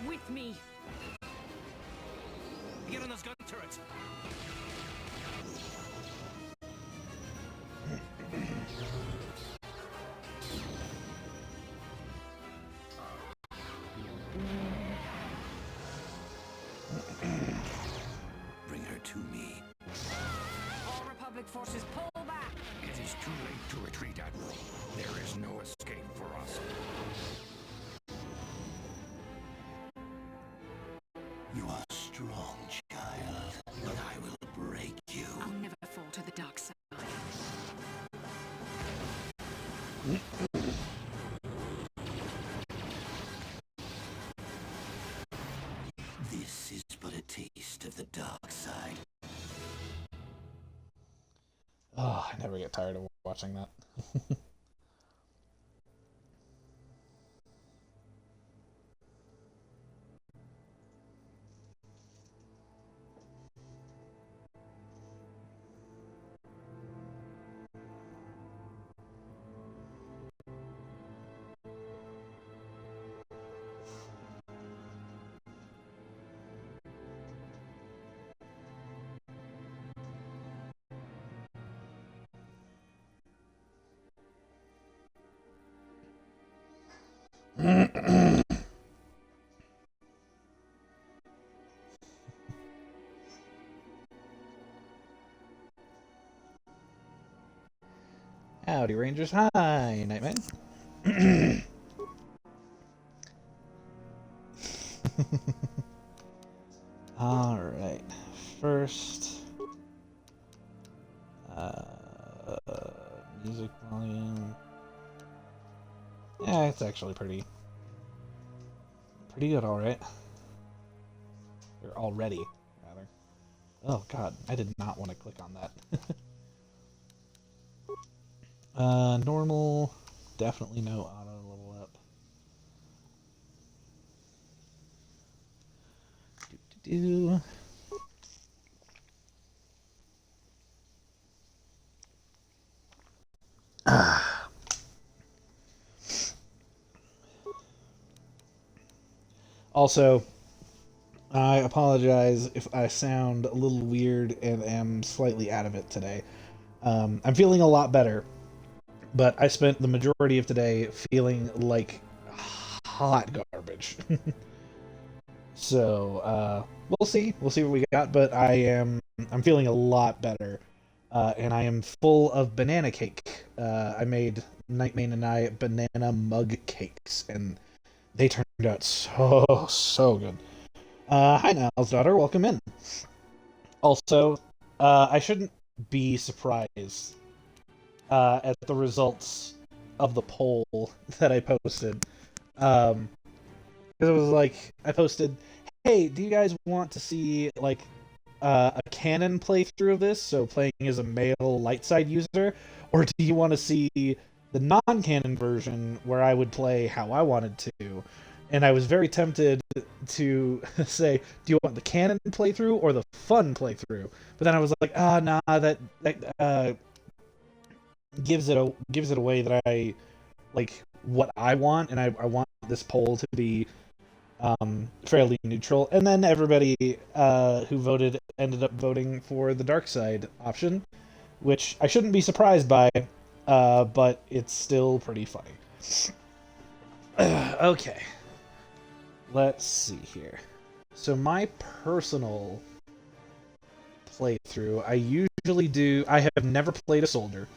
with me. Get on those gun turrets. Bring her to me. All Republic forces pull back. It is too late to retreat, Admiral. There is no escape for us. You are strong, child, but I will break you. I'll never fall to the dark side. This is but a taste of the dark side. Oh, I never get tired of watching that. Howdy, Rangers. Hi, Nightman. Alright. First, music volume. Yeah, it's actually pretty good, alright. Or already, rather. Oh god, I did not want to click on that. Normal, definitely no auto level up. Do. Also, I apologize if I sound a little weird and am slightly out of it today. I'm feeling a lot better, but I spent the majority of today feeling like hot garbage. So, we'll see. We'll see what we got, but I'm feeling a lot better. And I am full of banana cake. I made Nightmane and I banana mug cakes, and they turned out so good. Hi, Niles' daughter. Welcome in. Also, I shouldn't be surprised at the results of the poll that I posted. Because it was like, I posted, hey, do you guys want to see, like, a canon playthrough of this, so playing as a male light side user, or do you want to see the non-canon version where I would play how I wanted to? And I was very tempted to say, do you want the canon playthrough or the fun playthrough? But then I was like, nah, that gives it away that I like what I want, and I want this poll to be fairly neutral. And then everybody who voted ended up voting for the dark side option, which I shouldn't be surprised by, but it's still pretty funny. Okay. Let's see here. So my personal playthrough, I have never played a soldier.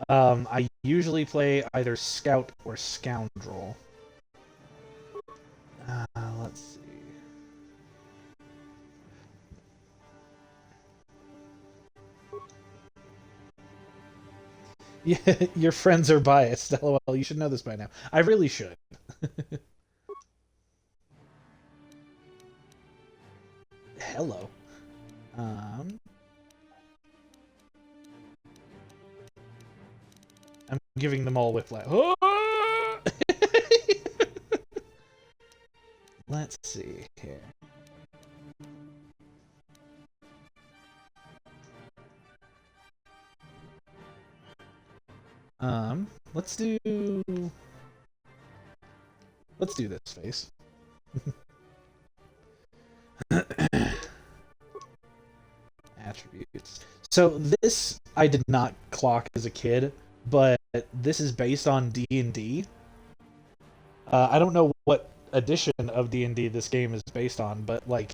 I usually play either scout or scoundrel. Let's see. Yeah, your friends are biased. LOL, you should know this by now. I really should. Hello. I'm giving them all whiplash. Let's see here. Let's do this face. Attributes. So this I did not clock as a kid, but this is based on D&D. I don't know what edition of D&D this game is based on, but like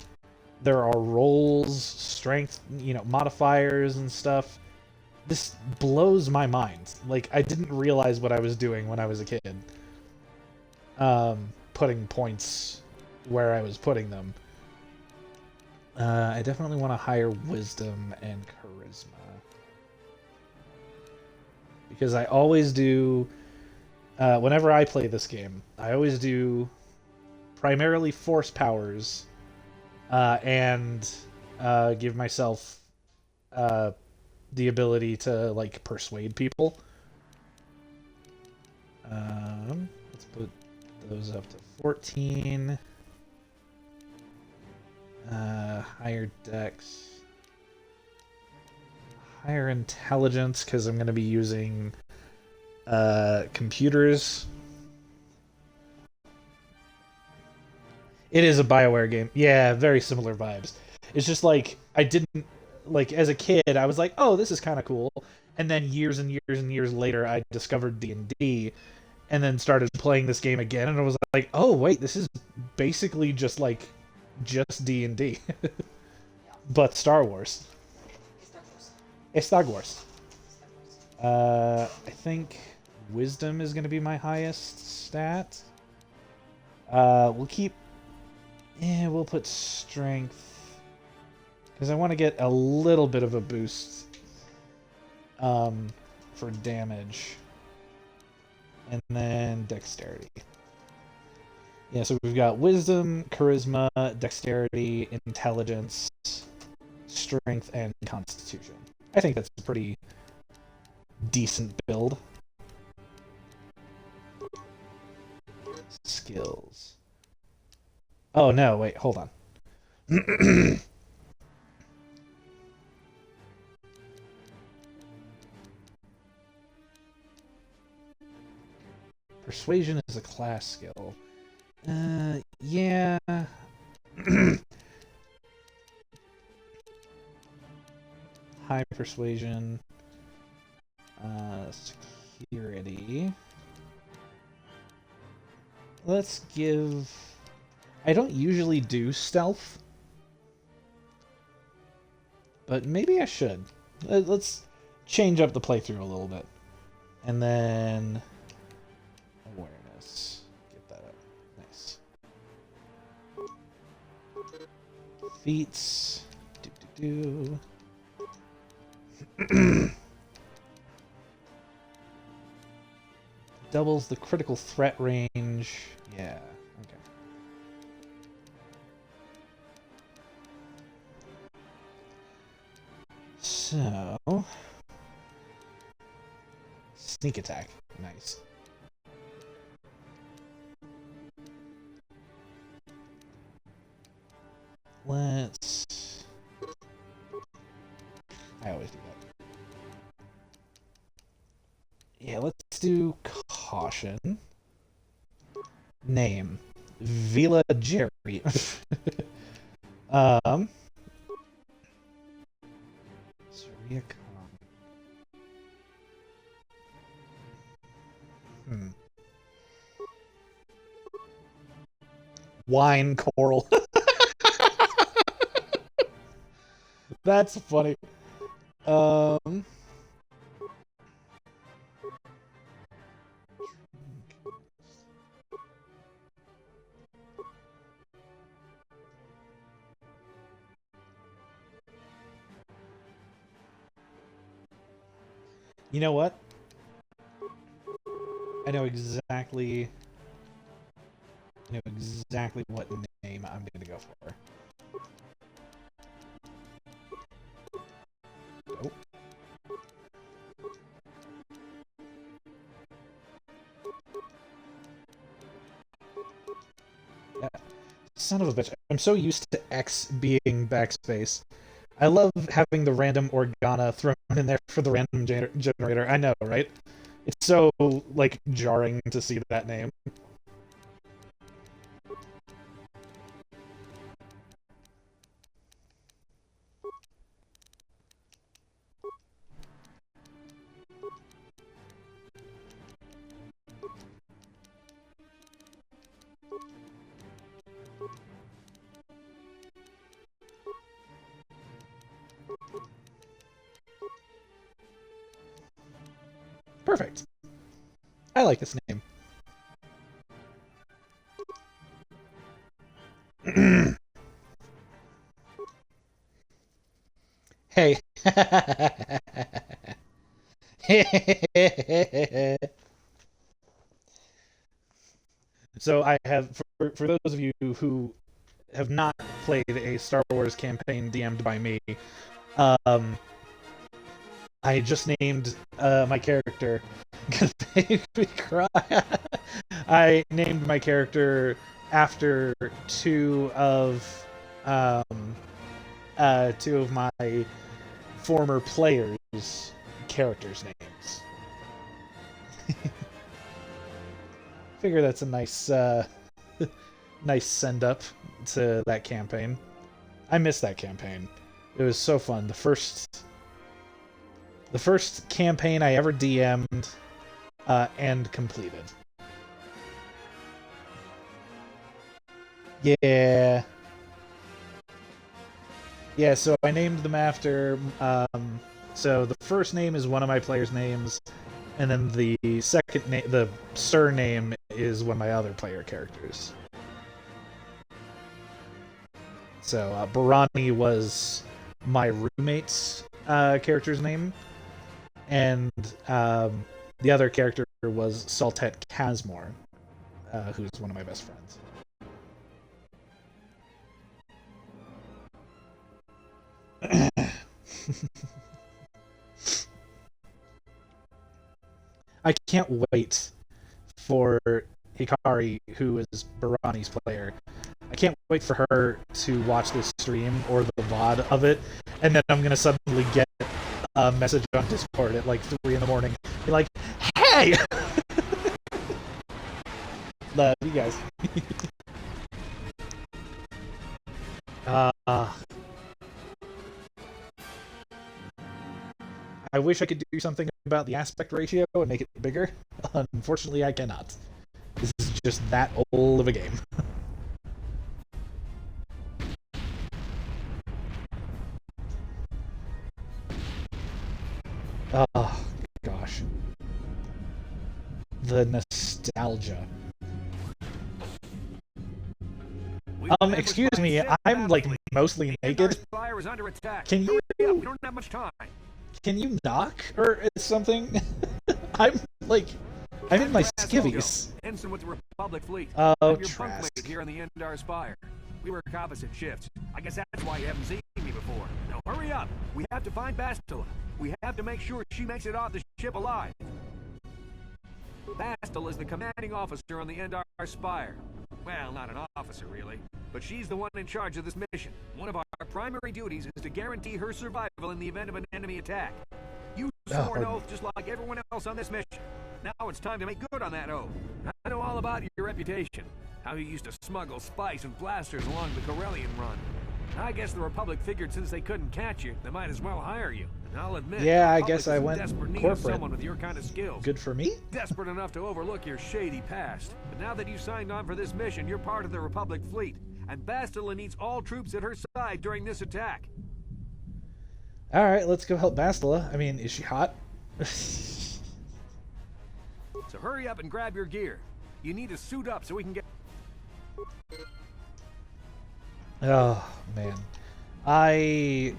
there are rolls, strength, modifiers and stuff. This blows my mind. Like I didn't realize what I was doing when I was a kid. Putting points where I was putting them. I definitely want to hire wisdom and charisma. Because I always do, whenever I play this game, I always do primarily force powers, and give myself the ability to, like, persuade people. Let's put those up to 14. Higher dex. Higher intelligence, because I'm going to be using computers. It is a BioWare game. Yeah, very similar vibes. It's just like, I didn't, like, as a kid, I was like, oh, this is kind of cool. And then years and years and years later, I discovered D&D, and then started playing this game again, and I was like, oh, wait, this is basically just, like, just D&D. But Star Wars. It's Star Wars. I think wisdom is going to be my highest stat. We'll keep... Yeah, we'll put strength. Because I want to get a little bit of a boost for damage. And then dexterity. Yeah, so we've got wisdom, charisma, dexterity, intelligence, strength, and constitution. I think that's a pretty decent build. Skills. Oh no, wait, hold on. Persuasion is a class skill. Yeah. High persuasion. Security. Let's give... I don't usually do stealth, but maybe I should. Let's change up the playthrough a little bit. And then... awareness. Get that up. Nice. Feats. Do. Doubles the critical threat range. Yeah, okay. So... sneak attack. Nice. Let's... I always do that. Yeah, let's do caution. Name. Vila Jerry. Surya Khan. Wine coral. That's funny. You know what? I know exactly what name I'm gonna go for. Nope. Yeah. Son of a bitch. I'm so used to X being backspace. I love having the random Organa thrown in there for the random generator. I know, right? It's so, like, jarring to see that name. Perfect. I like this name. Hey. So I have, for those of you who have not played a Star Wars campaign DM'd by me, I just named my character. Gonna make me cry. I named my character after two of my former players' characters' names. Figure that's a nice nice send up to that campaign. I miss that campaign. It was so fun. The first campaign I ever DM'd and completed. Yeah. Yeah, so I named them after so the first name is one of my players' names, and then the second name, the surname, is one of my other player characters. So Barani was my roommate's character's name, and the other character was Saltet Casmore, who's one of my best friends. I can't wait for Hikari, who is Barani's player. I can't wait for her to watch this stream or the VOD of it, and then I'm gonna suddenly get a message on Discord at like 3 in the morning, be like, "Hey!" Love you guys. I wish I could do something about the aspect ratio and make it bigger. Unfortunately, I cannot. This is just that old of a game. Oh, gosh. The nostalgia. Excuse me, I'm like mostly naked. Can you... We don't have much time. Can you knock or something? I'm in my skivvies. Ensign with the Republic Fleet. Oh, I'm your Trask. bunkmate here on the Endar Spire. We work opposite shifts. I guess that's why you haven't seen me before. Now hurry up. We have to find Bastila. We have to make sure she makes it off the ship alive. Bastila is the commanding officer on the Endar Spire. Well, not an officer, really. But she's the one in charge of this mission. One of our primary duties is to guarantee her survival in the event of an enemy attack. You swore an oath just like everyone else on this mission. Now it's time to make good on that oath. I know all about your reputation. How you used to smuggle spice and blasters along the Corellian run. I guess the Republic figured since they couldn't catch you, they might as well hire you. And I'll admit, Yeah, I the guess I Republic went is in desperate need of corporate. someone with your kind of skills. Good for me? Desperate enough to overlook your shady past. But now that you signed on for this mission, you're part of the Republic fleet. And Bastila needs all troops at her side during this attack. Alright, let's go help Bastila. I mean, is she hot? So hurry up and grab your gear. You need to suit up so we can get... Oh, man. I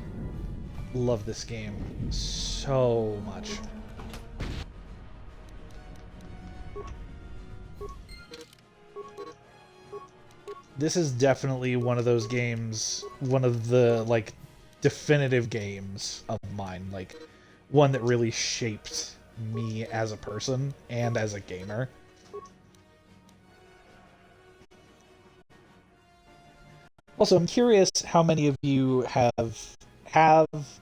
love this game so much. This is definitely one of those games, one of the, like, definitive games of mine. Like, one that really shaped me as a person and as a gamer. Also, I'm curious how many of you have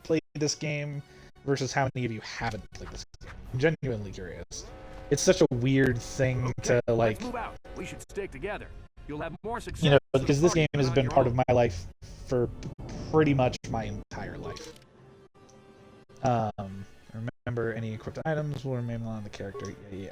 played this game versus how many of you haven't played this game. I'm genuinely curious. It's such a weird thing to, like, Let's move out. We should stick together. You'll have more success. you know, because this game has on been your part own. of my life for pretty much my entire life. Remember, any equipped items will remain on the character. Yeah.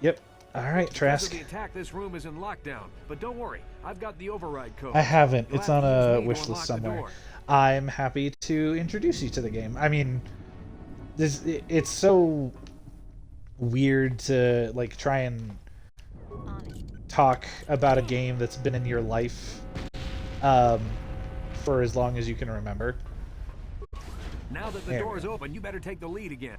Yep. Alright, After Trask. the attack, this room is in lockdown. But don't worry, I've got the override code. I haven't. You'll It's have on to use a me to wish list unlock the somewhere. door. I'm happy to introduce you to the game. I mean, it's so weird to like try and talk about a game that's been in your life for as long as you can remember. Now that the door is open, you better take the lead again.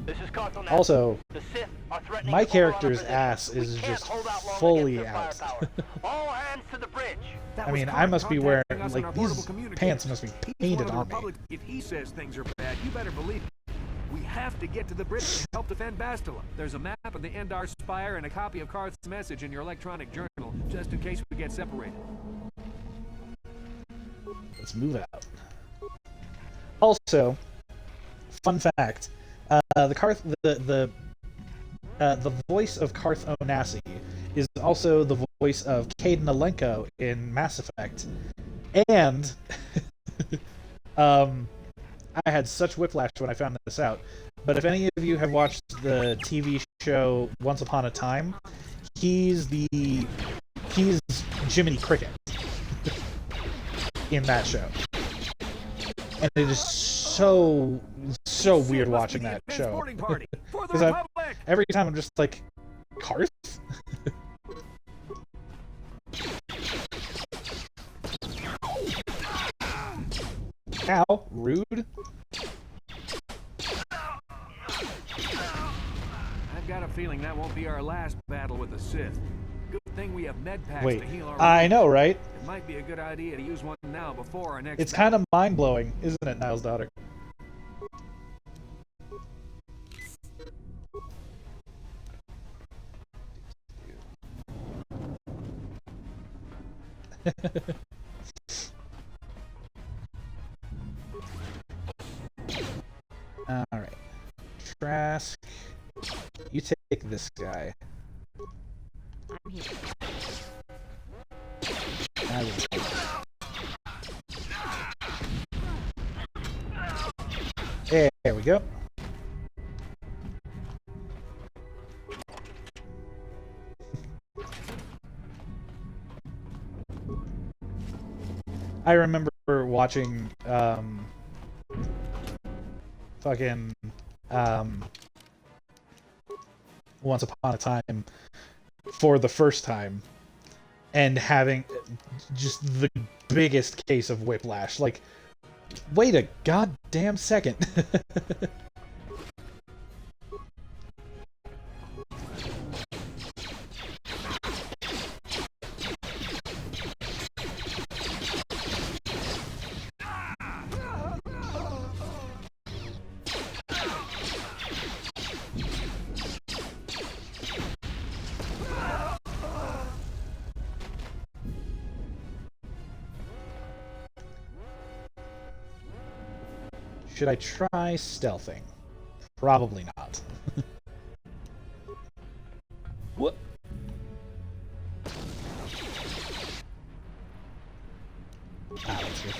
This is Carthel now. Also, The Sith are threatening my to overrun our character's position. ass We is can't just hold out long fully against their out. firepower. All hands to the bridge. That I was mean, Karn I must be wearing, contacting us on like, our these portable communicator. pants must be He's painted one of the on me. Republic. If he says things are bad, you better believe it. We have to get to the bridge to help defend Bastila. There's a map of the Endar Spire and a copy of Karth's message in your electronic journal, just in case we get separated. Let's move out. Also, fun fact: the voice of Karth Onasi is also the voice of Kaidan Alenko in Mass Effect, and I had such whiplash when I found this out. But if any of you have watched the TV show Once Upon a Time, he's Jiminy Cricket in that show, and it is so weird watching that show. Because every time I'm just like, Karth? Ow, rude. I've got a feeling that won't be our last battle with the Sith. Good thing we have med packs Wait, to heal our I wounds. know, right? It might be a good idea to use one now before our next It's kind of mind-blowing, isn't it, Niles' daughter? Alright. Trask, you take this guy. I'm here. I will take it. There we go. I remember watching Once Upon a Time for the first time and having just the biggest case of whiplash. Like, wait a goddamn second. Should I try stealthing? Probably not. What? Ah, that's good.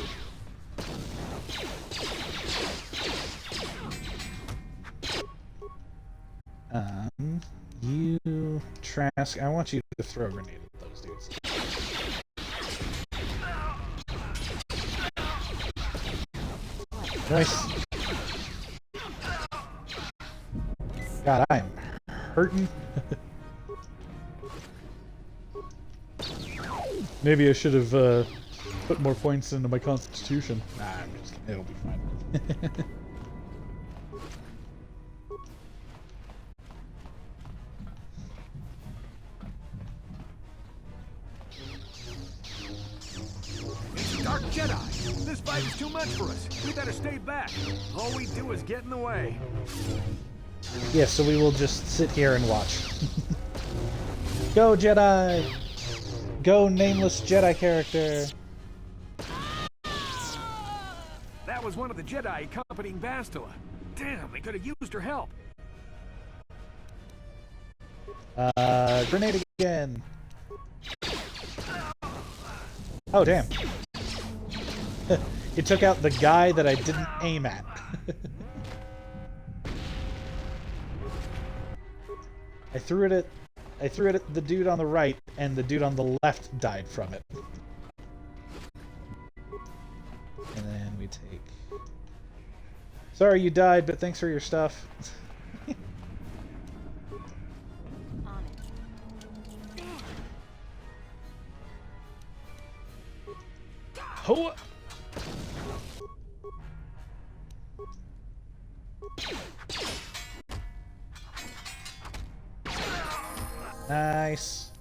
You, Trask, I want you to throw a grenade at those dudes. Nice. God, I'm hurting. Maybe I should have put more points into my constitution. Nah, I'm just kidding. It'll be fine. Dark Jedi! This fight is too much for us. We better stay back. All we do is get in the way. Yeah, so we will just sit here and watch. Go, Jedi! Go, nameless Jedi character! That was one of the Jedi accompanying Bastila. Damn, they could have used her help. Grenade again! Oh, damn. It took out the guy that I didn't aim at. I threw it at I threw it at the dude on the right, and the dude on the left died from it. And then we take... Sorry you died, but thanks for your stuff. On it. Hoa! Nice.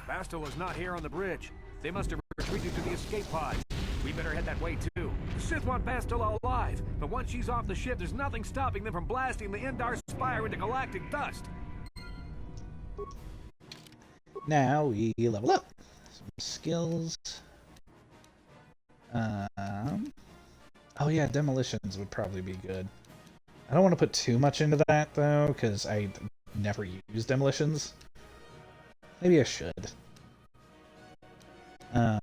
Bastila's not here on the bridge. They must have retreated to the escape pods. We better head that way too. The Sith want Bastila alive, but once she's off the ship, there's nothing stopping them from blasting the Endar Spire into galactic dust. Now we level up. Some skills. Oh yeah, demolitions would probably be good. I don't want to put too much into that though, because I never use demolitions. Maybe I should. Yeah,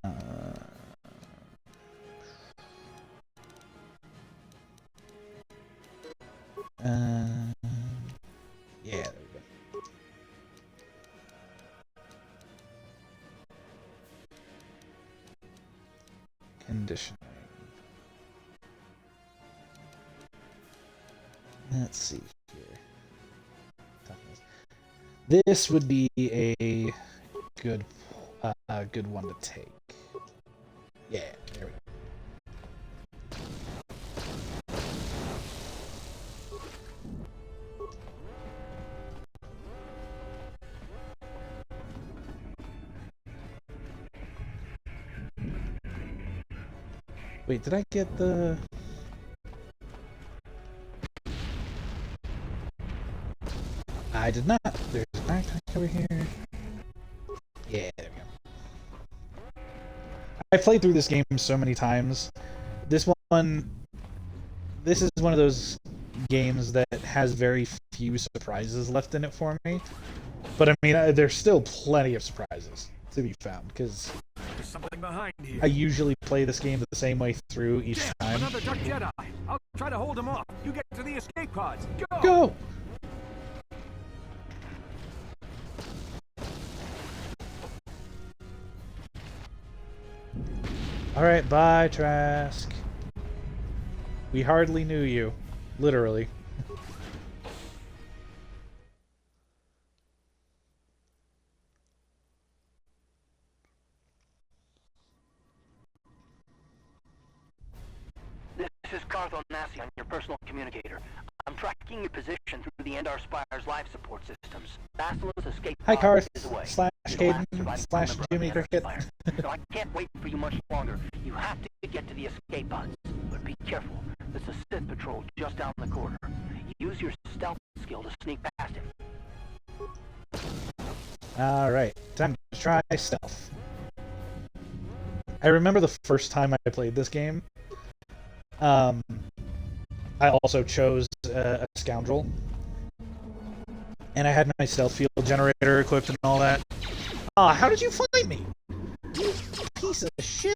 there we go. Conditioning. Let's see here. This would be a good one to take. Yeah, there we go. Wait, did I get the... I did not. There's a backpack over here. Yeah, there we go. I played through this game so many times. This is one of those games that has very few surprises left in it for me. But I mean, there's still plenty of surprises to be found, because There's something behind here. I usually play this game the same way through each time. Another Dark Jedi. I'll try to hold him off. You get to the escape pods. Go! Go! Alright, bye, Trask. We hardly knew you. Literally. This is Carth Onasi on your personal communicator. I'm tracking your position through the Endar Spire's life support systems. Bastila's escape Hi, pod Carth. is away. Slash You're the last Caden. surviving Slash member of Jimmy the Endar Cricket. Spire. So I can't wait for you much longer. You have to get to the escape pods. But be careful. There's a Sith patrol just down the corridor. Use your stealth skill to sneak past him. Alright, time to try stealth. I remember the first time I played this game. I also chose a scoundrel. And I had my stealth field generator equipped and all that. Ah, how did you find me? You piece of shit!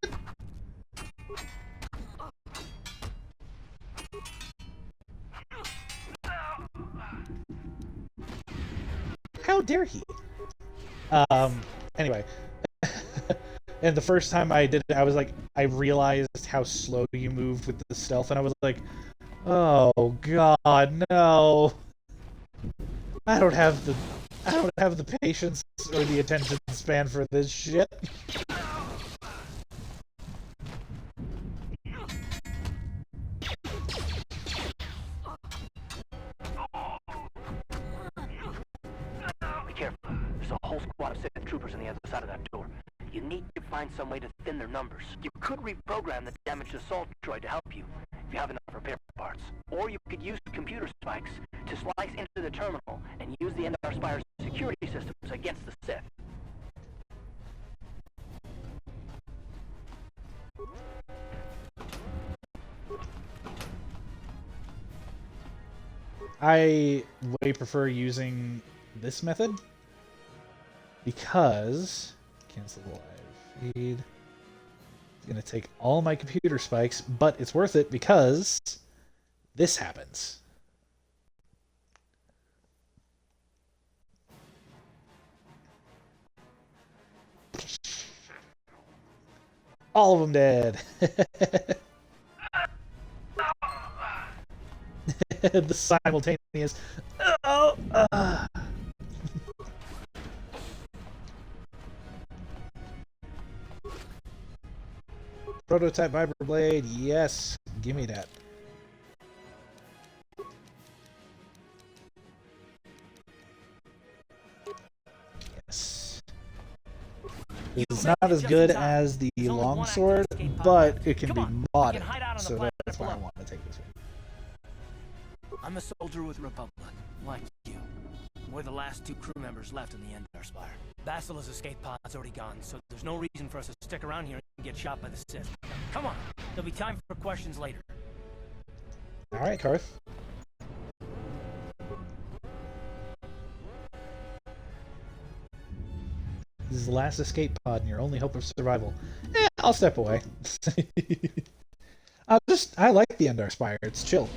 How dare he? Anyway. And the first time I did it, I was like, I realized how slow you moved with the stealth, and I was like, oh god, no. I don't have the patience or the attention span for this shit. Be careful. There's a whole squad of Sith troopers on the other side of that door. You need to find some way to thin their numbers. You could reprogram the damaged assault droid to help you, if you have enough repair parts. Or you could use computer spikes to slice into the terminal and use the Endar Spire's security systems against the Sith. I way prefer using this method because cancel the live feed. It's gonna take all my computer spikes, but it's worth it because this happens. All of them dead. The simultaneous. Oh, Prototype Vibroblade, yes, give me that. Yes. It's not as good as the longsword, but it can be modded, so that's why I want to take this one. I'm a soldier with Republic, like you. We're the last 2 crew members left in the Endar Spire. Bastila's escape pod's already gone, so there's no reason for us to stick around here and get shot by the Sith. Come on, there'll be time for questions later. Alright, Karth. This is the last escape pod and your only hope of survival. I'll step away. I like the Endar Spire, it's chill.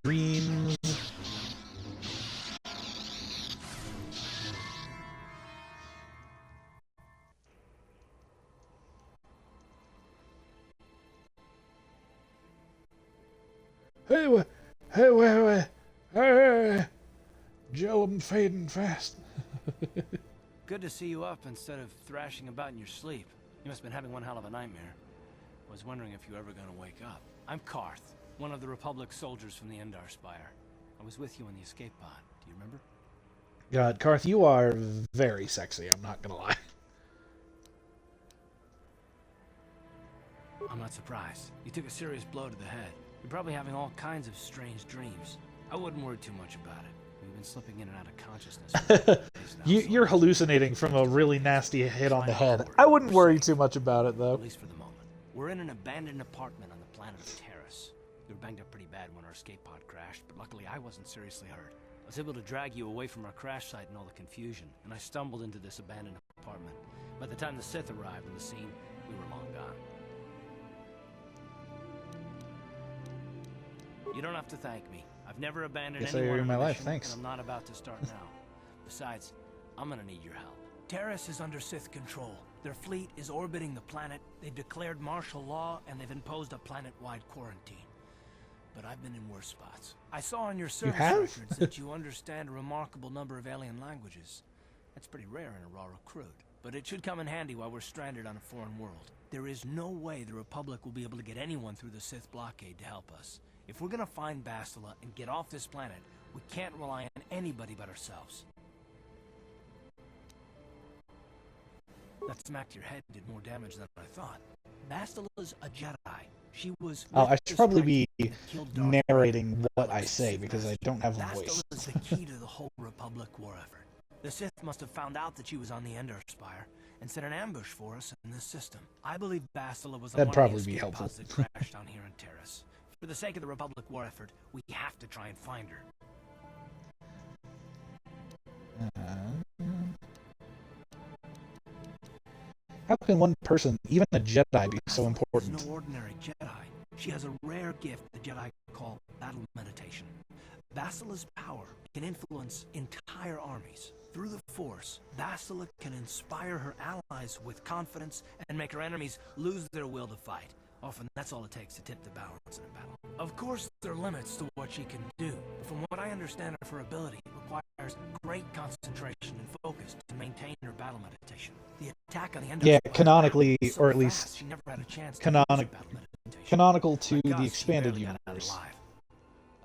Dreams. Hey, Joe, I'm fading fast. Good to see you up instead of thrashing about in your sleep. You must have been having one hell of a nightmare. I was wondering if you were ever going to wake up. I'm Karth, one of the Republic soldiers from the Endar Spire. I was with you on the escape pod. Do you remember? God, Karth, you are very sexy, I'm not gonna lie. I'm not surprised. You took a serious blow to the head. You're probably having all kinds of strange dreams. I wouldn't worry too much about it. You've been slipping in and out of consciousness. for days now, You're hallucinating from a really nasty hit on the head. I wouldn't worry too much about it, though. At least for the moment. We're in an abandoned apartment on the planet of Terrace. We were banged up pretty bad when our escape pod crashed, but luckily I wasn't seriously hurt. I was able to drag you away from our crash site and all the confusion, and I stumbled into this abandoned apartment. By the time the Sith arrived on the scene, we were long gone. You don't have to thank me. I've never abandoned Yes, I anyone owe you on my a life, mission, thanks. and I'm not about to start now. Besides, I'm gonna need your help. Terrace is under Sith control. Their fleet is orbiting the planet, they've declared martial law, and they've imposed a planet-wide quarantine. But I've been in worse spots. I saw on your service have? records that you understand a remarkable number of alien languages. That's pretty rare in a raw recruit. But it should come in handy while we're stranded on a foreign world. There is no way the Republic will be able to get anyone through the Sith blockade to help us. If we're gonna find Bastila and get off this planet, we can't rely on anybody but ourselves. That smack to your head did more damage than I thought. Bastila's a Jedi. She was... Oh, I with should the probably Strike be and killed Darth narrating what I say, because I don't have a voice. Bastila is the key to the whole Republic war effort. The Sith must have found out that she was on the Endar Spire and set an ambush for us in this system. I believe Bastila was on That'd one probably of the be escape helpful. pods that crashed down here in Terrace. For the sake of the Republic war effort, we have to try and find her. How can one person, even a Jedi, be so important? She's no ordinary Jedi. She has a rare gift the Jedi call battle meditation. Bastila's power can influence entire armies. Through the Force, Bastila can inspire her allies with confidence and make her enemies lose their will to fight. Often that's all it takes to tip the balance in a battle. Of course, there are limits to what she can do. But from what I understand of her ability, it requires great concentration and focus to maintain her battle meditation. The attack on the end Yeah, of the canonically, was so or at fast, least she never had a chance to canonic- use her battle meditation. Canonical to My the gosh, she expanded barely got out universe.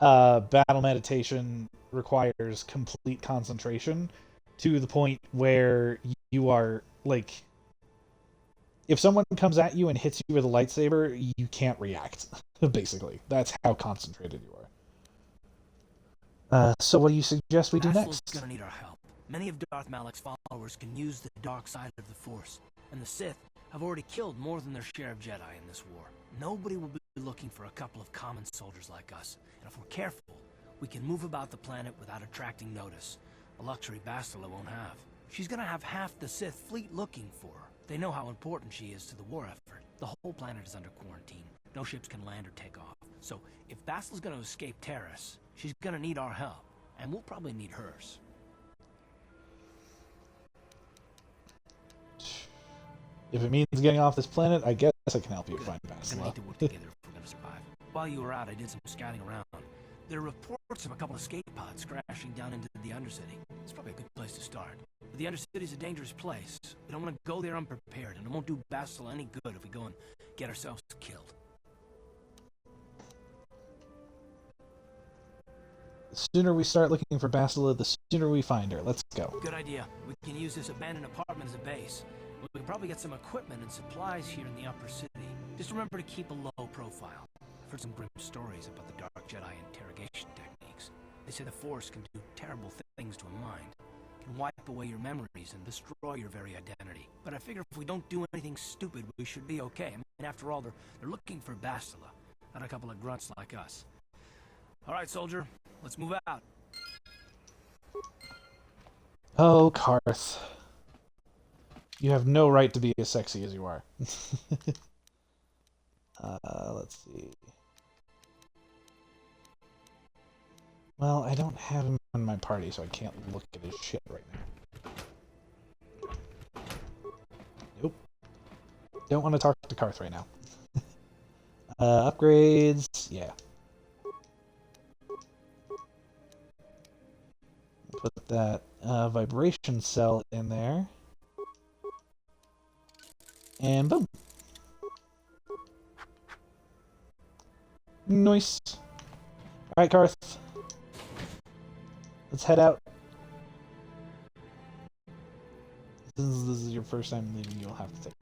alive. Battle meditation requires complete concentration to the point where you are, like, if someone comes at you and hits you with a lightsaber, you can't react, basically. That's how concentrated you are. So what do you suggest we do Bastila's next? gonna need our help. Many of Darth Malak's followers can use the dark side of the Force, and the Sith have already killed more than their share of Jedi in this war. Nobody will be looking for a couple of common soldiers like us, and if we're careful, we can move about the planet without attracting notice, a luxury Bastila won't have. She's gonna have half the Sith fleet looking for her. They know how important she is to the war effort. The whole planet is under quarantine. No ships can land or take off. So, if Bastila's gonna escape Terrace, she's gonna need our help, and we'll probably need hers. If it means getting off this planet, I guess I can help you find We're gonna Bastila. need to work together if we're gonna survive. While you were out, I did some scouting around. There are reports of a couple of skate pods crashing down into the Undercity. It's probably a good place to start. But the Undercity's a dangerous place. We don't want to go there unprepared, and it won't do Bastila any good if we go and get ourselves killed. The sooner we start looking for Bastila, the sooner we find her. Let's go. Good idea. We can use this abandoned apartment as a base. We can probably get some equipment and supplies here in the upper city. Just remember to keep a low profile. I've heard some grim stories about the Dark Jedi interrogation techniques. They say the Force can do terrible things to a mind. It can wipe away your memories and destroy your very identity. But I figure if we don't do anything stupid, we should be okay. I mean, after all, they're looking for Bastila, not a couple of grunts like us. All right, soldier, let's move out. Oh, Karth. You have no right to be as sexy as you are. Let's see. Well, I don't have him in my party, so I can't look at his shit right now. Nope. Don't want to talk to Karth right now. Upgrades, yeah. Put that vibration cell in there. And boom. Nice. Alright, Karth. Let's head out. Since this is your first time leaving, you'll have to take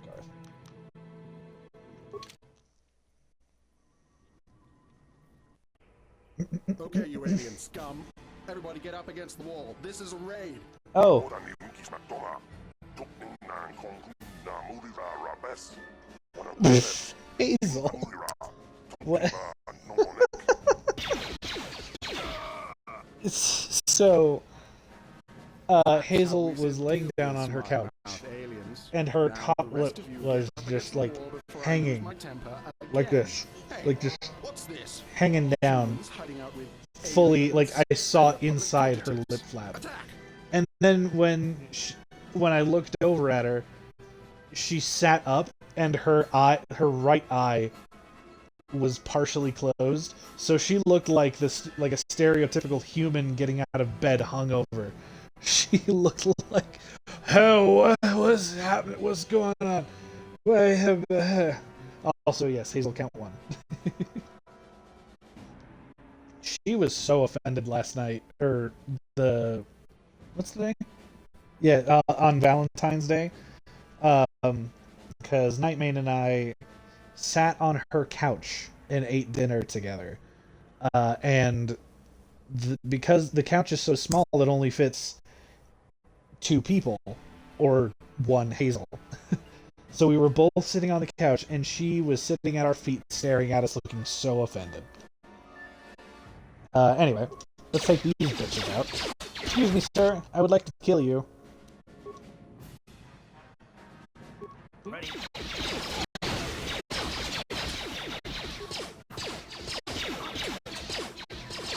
Karth. Okay, you alien scum. Everybody get up against the wall. This is a raid. Oh. Hazel. What? So, Hazel was laying down on her couch, and her top lip was just like hanging, like this, like just hanging down, fully, like I saw inside her lip flap. And then when I looked over at her, she sat up, and her right eye was partially closed, so she looked like like a stereotypical human getting out of bed hungover. She looked like, oh, what's happening? What's going on? Also, yes, Hazel, count one. She was so offended last night, or what's the day? Yeah, on Valentine's Day, because Nightmane and I sat on her couch and ate dinner together, and because the couch is so small, it only fits 2 people, or 1 Hazel. So we were both sitting on the couch, and she was sitting at our feet, staring at us, looking so offended. Anyway, let's take these bitches out. Excuse me, sir. I would like to kill you. Ready?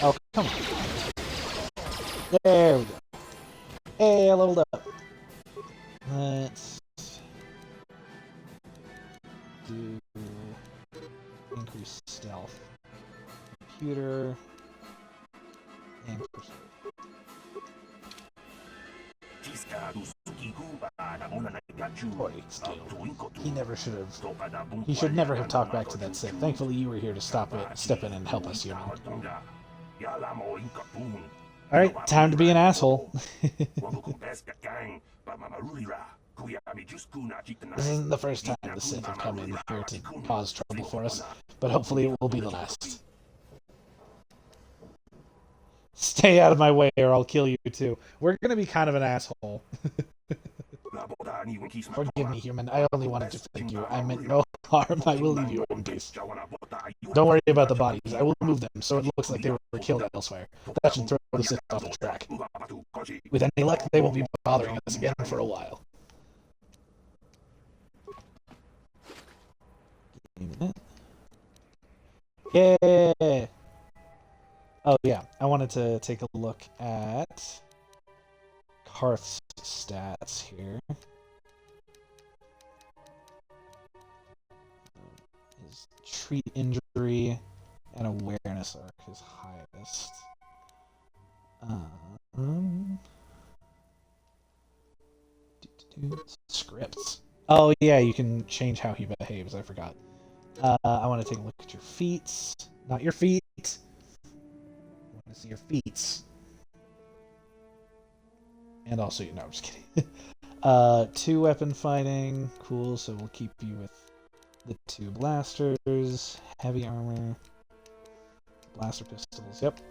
Oh, come on. There we go. Hey, I leveled up. Let's do increase stealth. Computer and pursuit. Poor Steel. He should never have talked back to that Sith. Thankfully, you were here to step in and help us, human. Alright, time to be an asshole. This isn't the first time the Sith have come in here to cause trouble for us, but hopefully it will be the last. Stay out of my way or I'll kill you too. We're gonna be kind of an asshole. Forgive me, human. I only wanted to thank you. I meant no harm. I will leave you in peace. Don't worry about the bodies. I will move them so it looks like they were killed elsewhere. That should throw the Sith off the track. With any luck, they won't be bothering us again for a while. Yeah. Oh yeah, I wanted to take a look at Karth's stats here. His treat injury and awareness are his highest. Scripts. Oh yeah, you can change how he behaves. I forgot. I want to take a look at your feet, not your feet. I want to see your feet. And also, no, I'm just kidding. 2 weapon fighting, cool. So we'll keep you with the 2 blasters, heavy armor, blaster pistols. Yep.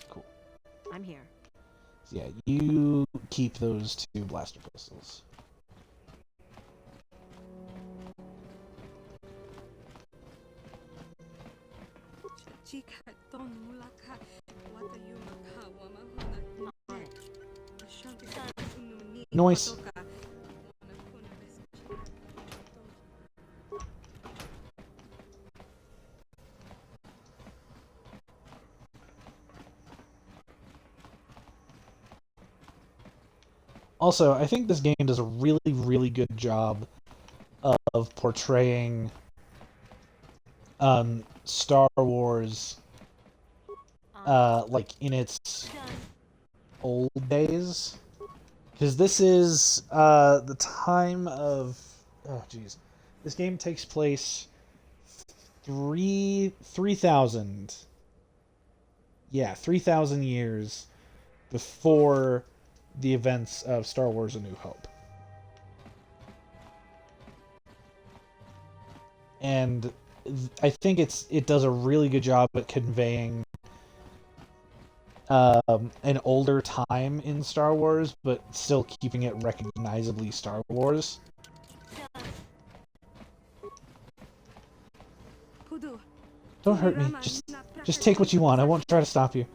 Cool. I'm here. So yeah, you keep those 2 blaster pistols. Noise. Also, I think this game does a really, really good job of portraying Star Wars like in its old days. Because this is the time of... Oh, jeez. This game takes place 3,000... Yeah, 3,000 years before the events of Star Wars A New Hope. And I think it does a really good job at conveying an older time in Star Wars, but still keeping it recognizably Star Wars. Don't hurt me. Just take what you want. I won't try to stop you.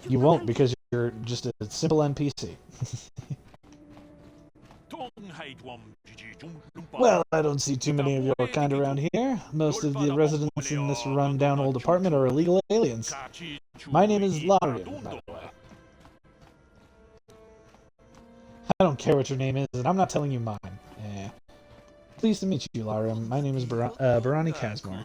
You won't, because you're just a simple NPC. Well, I don't see too many of your kind around here. Most of the residents in this run-down old apartment are illegal aliens. My name is Larian, by the way. I don't care what your name is, and I'm not telling you mine. Pleased to meet you, Larian. My name is Barani Kazmar.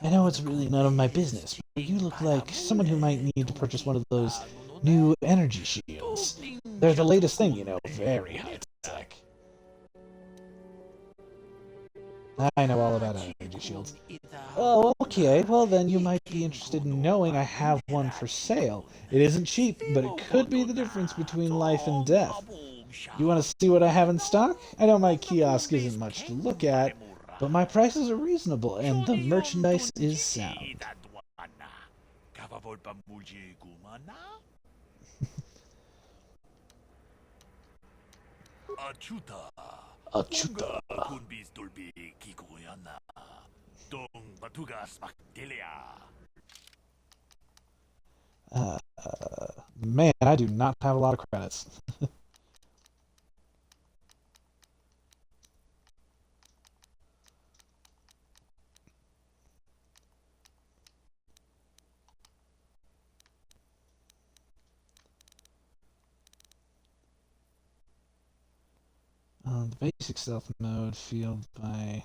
I know it's really none of my business, but you look like someone who might need to purchase one of those new energy shields. They're the latest thing, you know, very high-tech. I know all about energy shields. Oh, okay, well then you might be interested in knowing I have one for sale. It isn't cheap, but it could be the difference between life and death. You want to see what I have in stock? I know my kiosk isn't much to look at, but my prices are reasonable, and the merchandise is sound. Achuta. Man, I do not have a lot of credits. The basic stealth mode field by...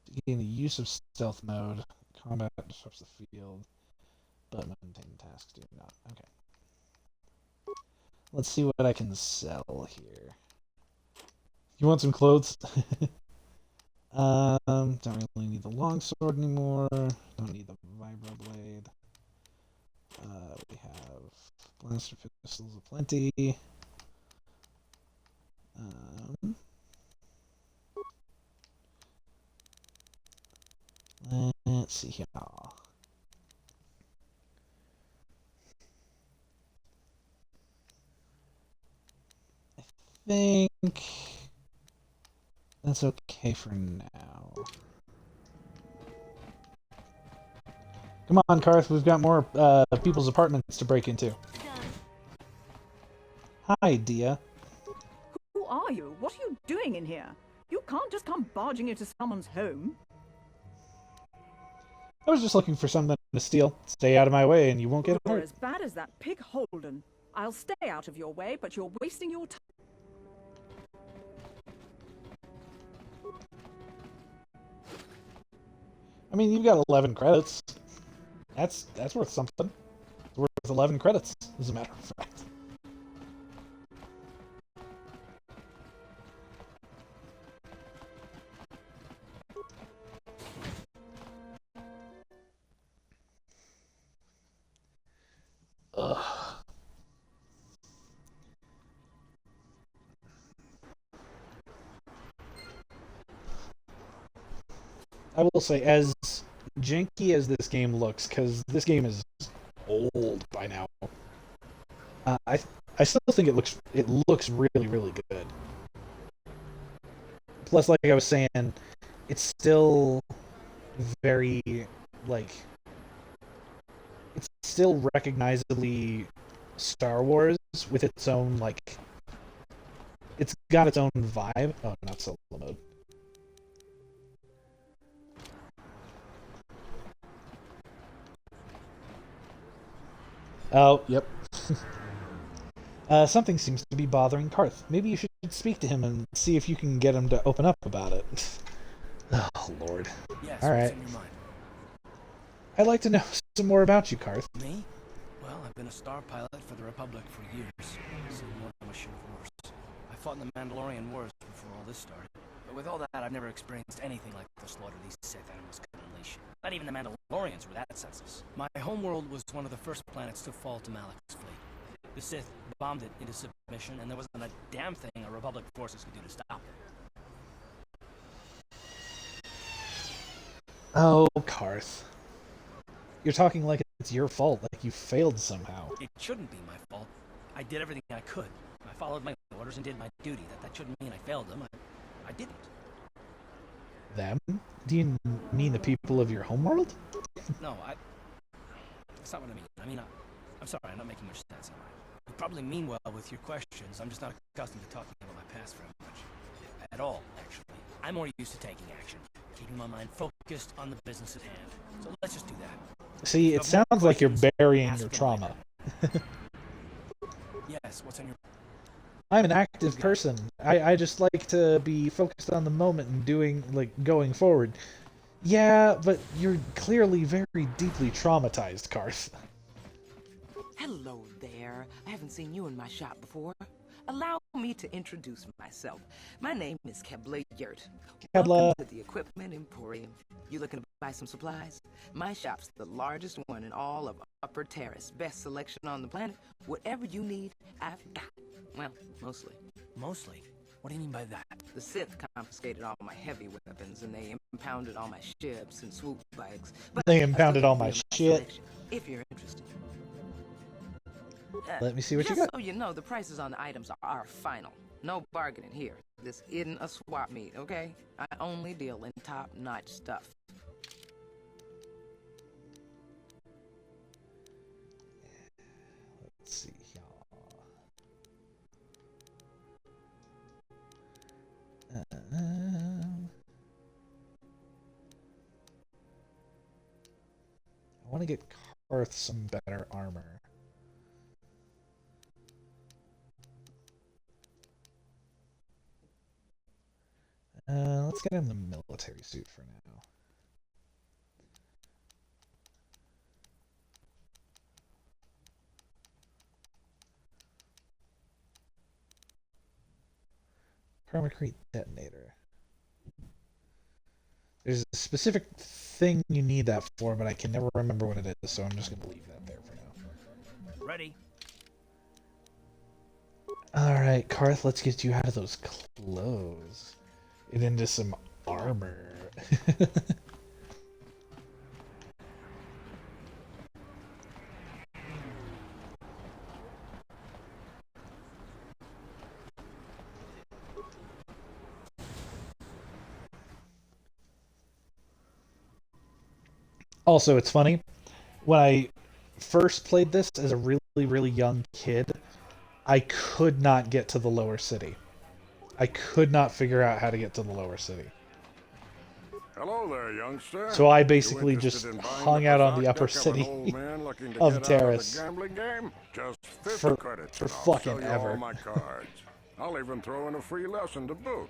To gain the use of stealth mode, combat disrupts the field, but maintain tasks do not. Okay. Let's see what I can sell here. You want some clothes? Don't really need the longsword anymore. Don't need the vibroblade. We have blaster pistols aplenty. Let's see here. I think that's okay for now. Come on, Karth, we've got more people's apartments to break into. Done. Hi, Dia. Who are you? What are you doing in here? You can't just come barging into someone's home. I was just looking for something to steal. Stay out of my way and you won't get You're hurt. as bad as that pig Holden. I'll stay out of your way, but you're wasting your time. I mean, you've got 11 credits. That's worth something. It's worth 11 credits, as a matter of fact. Ugh. I will say, as janky as this game looks, because this game is old by now, I still think it looks really, really good. Plus, like I was saying, it's still very, like, it's still recognizably Star Wars with its own, like, it's got its own vibe. Oh, not solo mode. Oh, yep. Something seems to be bothering Karth. Maybe you should speak to him and see if you can get him to open up about it. Oh, Lord. Yes, All right. what's in your mind? I'd like to know some more about you, Karth. Me? Well, I've been a star pilot for the Republic for years. Seen more than a ship of wars. I fought in the Mandalorian Wars before all this started. But with all that, I've never experienced anything like the slaughter these Sith animals could unleash. Not even the Mandalorians were that senseless. My homeworld was one of the first planets to fall to Malak's fleet. The Sith bombed it into submission, and there wasn't a damn thing our Republic forces could do to stop it. Oh, Karth. You're talking like it's your fault, like you failed somehow. It shouldn't be my fault. I did everything I could. I followed my orders and did my duty. That shouldn't mean I failed them. I didn't. Them? Do you mean the people of your homeworld? No, that's not what I mean. I mean, I'm sorry, I'm not making much sense, am I? You probably mean well with your questions. I'm just not accustomed to talking about my past very much. At all, actually. I'm more used to taking action, keeping my mind focused on the business at hand. So let's just do that. See, it sounds like you're burying your trauma. Yes, what's on your... I'm an active person. I just like to be focused on the moment and going forward. Yeah, but you're clearly very deeply traumatized, Karth. Hello there. I haven't seen you in my shop before. Allow me to introduce myself. My name is Kebla Yurt. Kebla. Welcome to the Equipment Emporium. You looking to buy some supplies? My shop's the largest one in all of Upper Terrace. Best selection on the planet. Whatever you need, I've got. Well, mostly. Mostly? What do you mean by that? The Sith confiscated all my heavy weapons, and they impounded all my ships and swoop bikes. But They I still impounded can all give my you shit. selection, if you're interested. Let me see what you Just got. so you know, the prices on the items are final. No bargaining here. This isn't a swap meet, okay? I only deal in top-notch stuff. Let's see. I want to get Karth some better armor. Let's get him the military suit for now. Permacrete detonator. There's a specific thing you need that for, but I can never remember what it is, so I'm just going to leave that there for now. Ready. Alright, Karth, let's get you out of those clothes and into some armor. Also, it's funny, when I first played this as a really, really young kid, I could not get to the lower city. I could not figure out how to get to the lower city. Hello there, youngster. So I basically just hung out on the upper city of Terrace for fucking ever. My cards. I'll even throw in a free lesson to boot.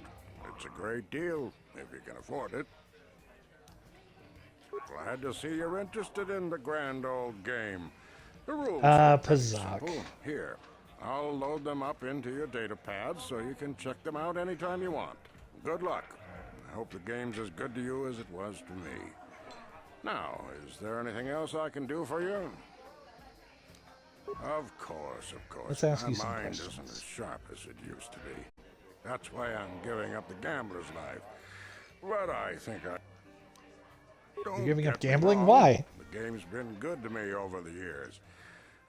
It's a great deal, if you can afford it. Glad to see you're interested in the grand old game. The rules are pretty simple. Here, I'll load them up into your data pads so you can check them out anytime you want. Good luck. I hope the game's as good to you as it was to me. Now, is there anything else I can do for you? Of course, of course. Let's ask My you some mind questions. isn't as sharp as it used to be. That's why I'm giving up the gambler's life. But I think I... You're giving up gambling? Why? The game's been good to me over the years.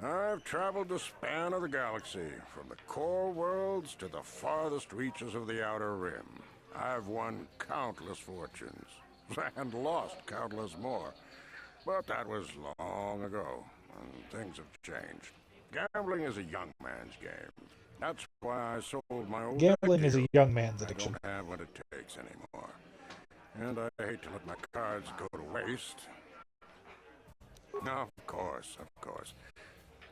I've traveled the span of the galaxy, from the core worlds to the farthest reaches of the Outer Rim. I've won countless fortunes, and lost countless more. But that was long ago, and things have changed. Gambling is a young man's game. That's why I sold my old Gambling is a deal. young man's addiction. I don't have what it takes anymore. And I hate to let my cards go to waste. No, of course, of course.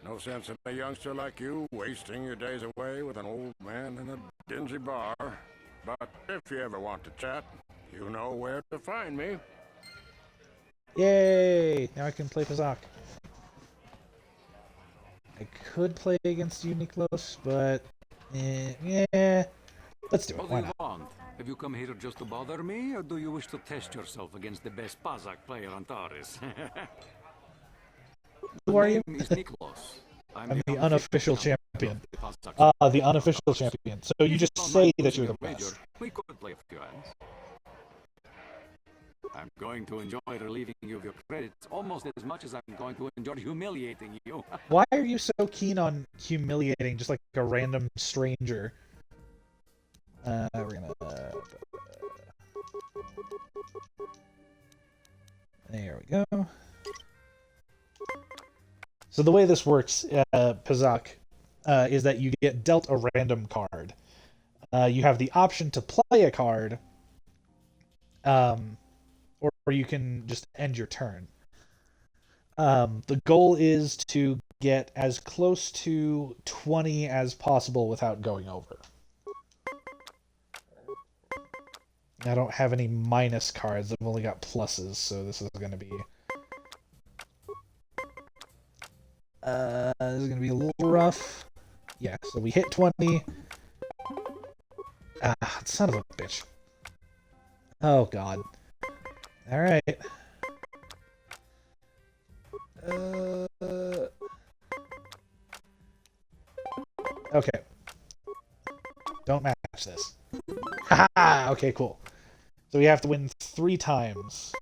No sense in a youngster like you wasting your days away with an old man in a dingy bar. But if you ever want to chat, you know where to find me. Yay! Now I can play Pazak. I could play against you, Niklos, but... yeah... Let's do it, why not? Have you come here just to bother me, or do you wish to test yourself against the best Pazak player on Taris? Who are you? My name is Niklos. I'm the unofficial champion. The unofficial champion. So you just say that you're the best. We could play a few hands. I'm going to enjoy relieving you of your credits almost as much as I'm going to enjoy humiliating you. Why are you so keen on humiliating just like a random stranger? We're gonna... there we go. So the way this works, Pazak, is that you get dealt a random card. You have the option to play a card, or you can just end your turn. The goal is to get as close to 20 as possible without going over. I don't have any minus cards, I've only got pluses, so this is going to be... this is going to be a little rough. Yeah, so we hit 20. Ah, son of a bitch. Oh, God. Alright. Okay. Don't match this. Haha! Okay, cool. So we have to win 3 times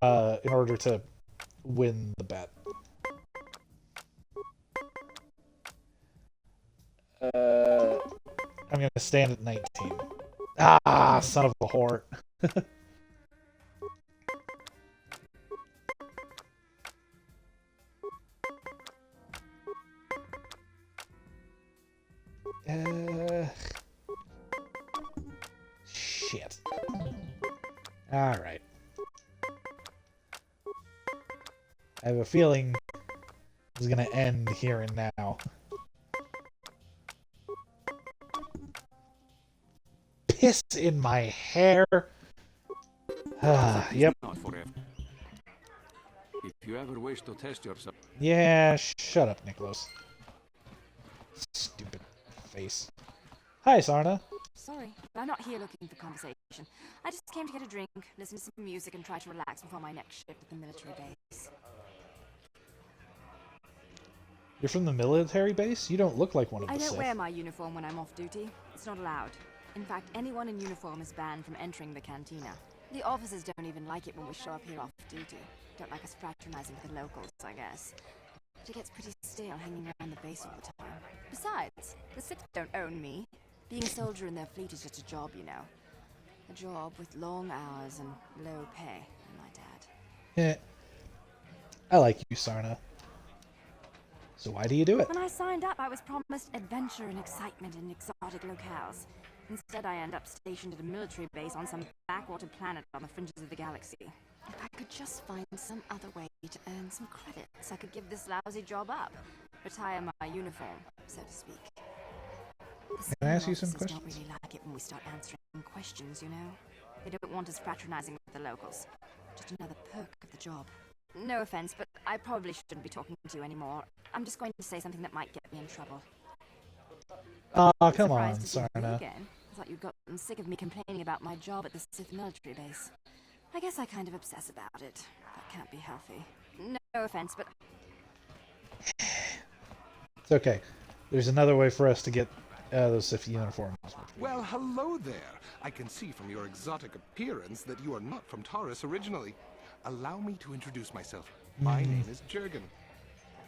in order to win the bet. I'm gonna stand at 19. Ah, son of a whore. Shit. Alright. I have a feeling it's gonna end here and now. Piss in my hair. Yep. Not forever. If you ever wish to test yourself... Yeah, shut up, Niklos. Stupid face. Hi, Sarna. Sorry, I'm not here looking for conversation. I just came to get a drink, listen to some music, and try to relax before my next shift at the military base. You're from the military base? You don't look like one of the I don't Sith. wear my uniform when I'm off duty. It's not allowed. In fact, anyone in uniform is banned from entering the cantina. The officers don't even like it when we show up here off duty. Don't like us fraternizing with the locals, I guess. But it gets pretty stale hanging around the base all the time. Besides, the Sith don't own me. Being a soldier in their fleet is just a job, you know. A job with long hours and low pay, I might add. I like you, Sarna. So why do you do it? When I signed up, I was promised adventure and excitement in exotic locales. Instead, I end up stationed at a military base on some backwater planet on the fringes of the galaxy. If I could just find some other way to earn some credits, I could give this lousy job up. Retire my uniform, so to speak. Can I ask you some Officers questions? don't really like it when we start answering questions, you know? They don't want us fraternizing with the locals. Just another perk of the job. No offense, but I probably shouldn't be talking to you anymore. I'm just going to say something that might get me in trouble. Aw, come on, Surprised to see you Sarna. again. I thought you'd gotten sick of me complaining about my job at the Sith military base. I guess I kind of obsess about it. That can't be healthy. No offense, but It's okay. There's another way for us to get those Sith uniforms. Well, hello there. I can see from your exotic appearance that you are not from Taurus originally. Allow me to introduce myself. My name is Jurgen.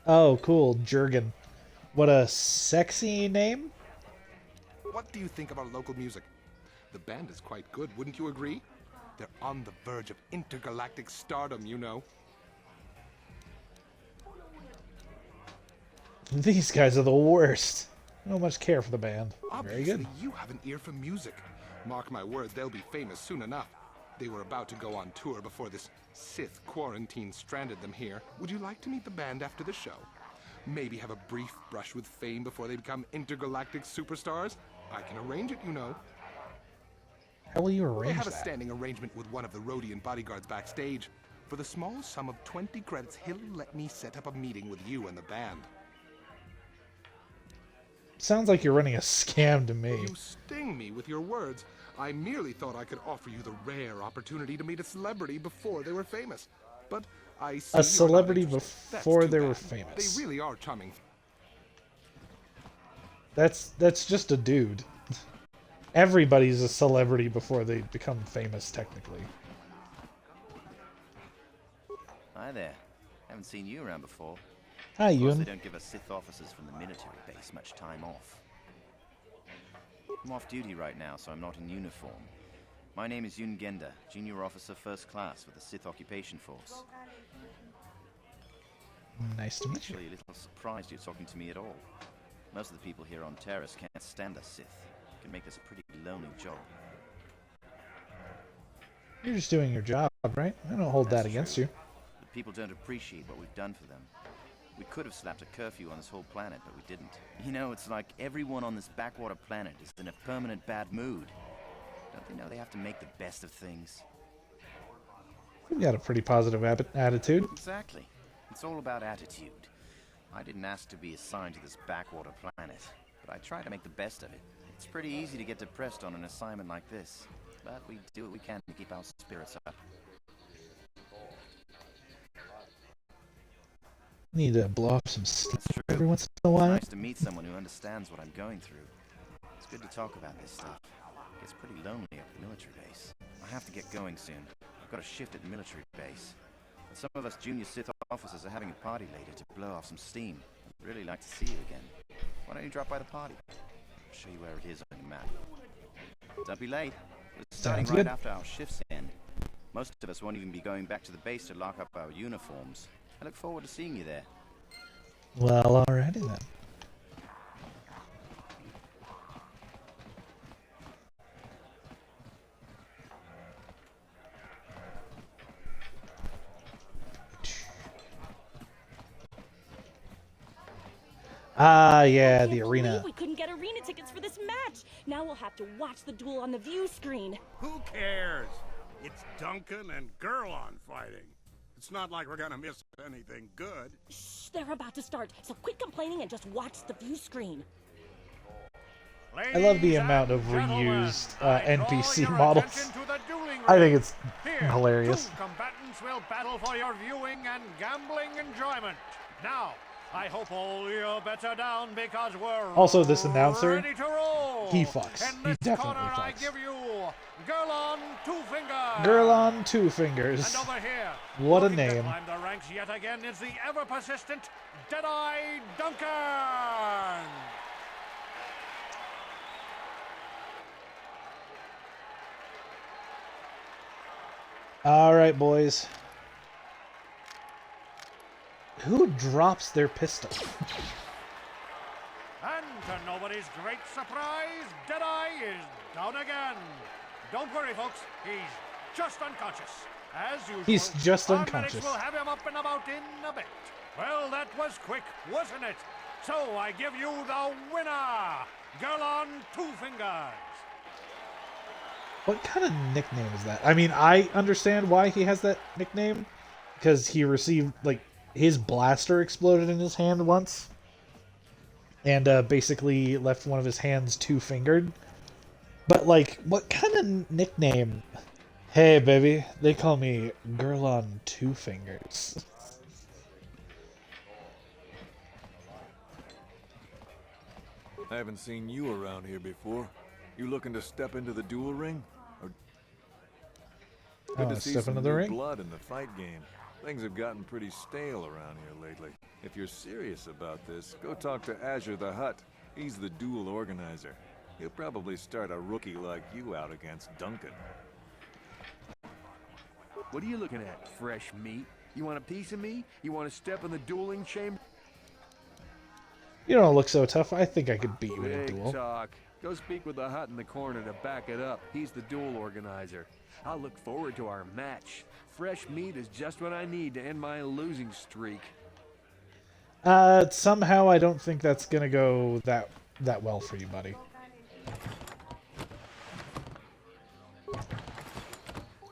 Oh, cool, Jurgen. What a sexy name. What do you think of our local music? The band is quite good, wouldn't you agree? They're on the verge of intergalactic stardom, you know. These guys are the worst. I don't much care for the band. Very Obviously, good. you have an ear for music. Mark my word, they'll be famous soon enough. They were about to go on tour before this Sith quarantine stranded them here. Would you like to meet the band after the show? Maybe have a brief brush with fame before they become intergalactic superstars? I can arrange it, you know. How will you I arrange have a that? standing arrangement with one of the Rhodian bodyguards backstage. For the small sum of 20 credits, he'll let me set up a meeting with you and the band. Sounds like you're running a scam to me. You sting me with your words. I merely thought I could offer you the rare opportunity to meet a celebrity before they were famous. But I see A you're not celebrity interested. That's before too they were bad. famous. They really are charming. That's just a dude. Everybody's a celebrity before they become famous, technically. Hi there. Haven't seen you around before. Hi, Of course, Ewan. they don't give us Sith officers from the military base much time off. I'm off duty right now, so I'm not in uniform. My name is Yun Genda, Junior Officer First Class with the Sith Occupation Force. Nice to meet you. Actually, a little surprised you're talking to me at all. Most of the people here on Terrace can't stand us Sith. It can make this a pretty lonely job. You're just doing your job, right? I don't hold that That's against true. you. The people don't appreciate what we've done for them. We could have slapped a curfew on this whole planet, but we didn't. You know, it's like everyone on this backwater planet is in a permanent bad mood. Don't they know they have to make the best of things? You've got a pretty positive attitude. Exactly. It's all about attitude. I didn't ask to be assigned to this backwater planet, but I try to make the best of it. It's pretty easy to get depressed on an assignment like this, but we do what we can to keep our spirits up. Need to blow off some steam That's true. every once in a while. Nice to meet someone who understands what I'm going through. It's good to talk about this stuff. It gets pretty lonely at the military base. I have to get going soon. I've got a shift at the military base. And some of us junior Sith officers are having a party later to blow off some steam. I'd really like to see you again. Why don't you drop by the party? I'll show you where it is on the map. Don't be late. We're starting Sounds right good. after our shifts end. Most of us won't even be going back to the base to lock up our uniforms. I look forward to seeing you there. Well, alrighty then. Ah, yeah, the arena. We couldn't get arena tickets for this match. Now we'll have to watch the duel on the view screen. Who cares? It's Duncan and Gurlon fighting. It's not like we're gonna miss anything good. Shh, they're about to start, so quit complaining and just watch the view screen. I love the amount of reused NPC models. I think it's hilarious. Two combatants will battle for your viewing and gambling enjoyment. Now, I hope all your bets are down because we're Also, this announcer, ready to roll. he fucks. In He this definitely corner, I fucks. give you Girl on Two Fingers. Girl on Two Fingers. And over here, What a looking to name. climb the ranks yet again is the ever-persistent Deadeye Duncan. All right, boys. Who drops their pistol? And to nobody's great surprise, Deadeye is down again. Don't worry, folks. He's just unconscious. As usual, He's just our unconscious. medics will have him up and about in a bit. Well, that was quick, wasn't it? So I give you the winner, Girl on Two Fingers. What kind of nickname is that? I mean, I understand why he has that nickname, because he received, like, his blaster exploded in his hand once, and basically left one of his hands two-fingered. But, like, what kind of nickname? Hey, baby, they call me Girl on Two Fingers. I haven't seen you around here before. You looking to step into the duel ring? Or... Good to see step some into the new ring? blood in the fight game. Things have gotten pretty stale around here lately. If you're serious about this, go talk to Azure the Hutt. He's the duel organizer. He'll probably start a rookie like you out against Duncan. What are you looking at, fresh meat? You want a piece of me? You want to step in the dueling chamber? You don't look so tough. I think I could beat you in a Big duel. talk. Go speak with the Hutt in the corner to back it up. He's the duel organizer. I'll look forward to our match. Fresh meat is just what I need to end my losing streak. Somehow I don't think that's gonna go that well for you, buddy.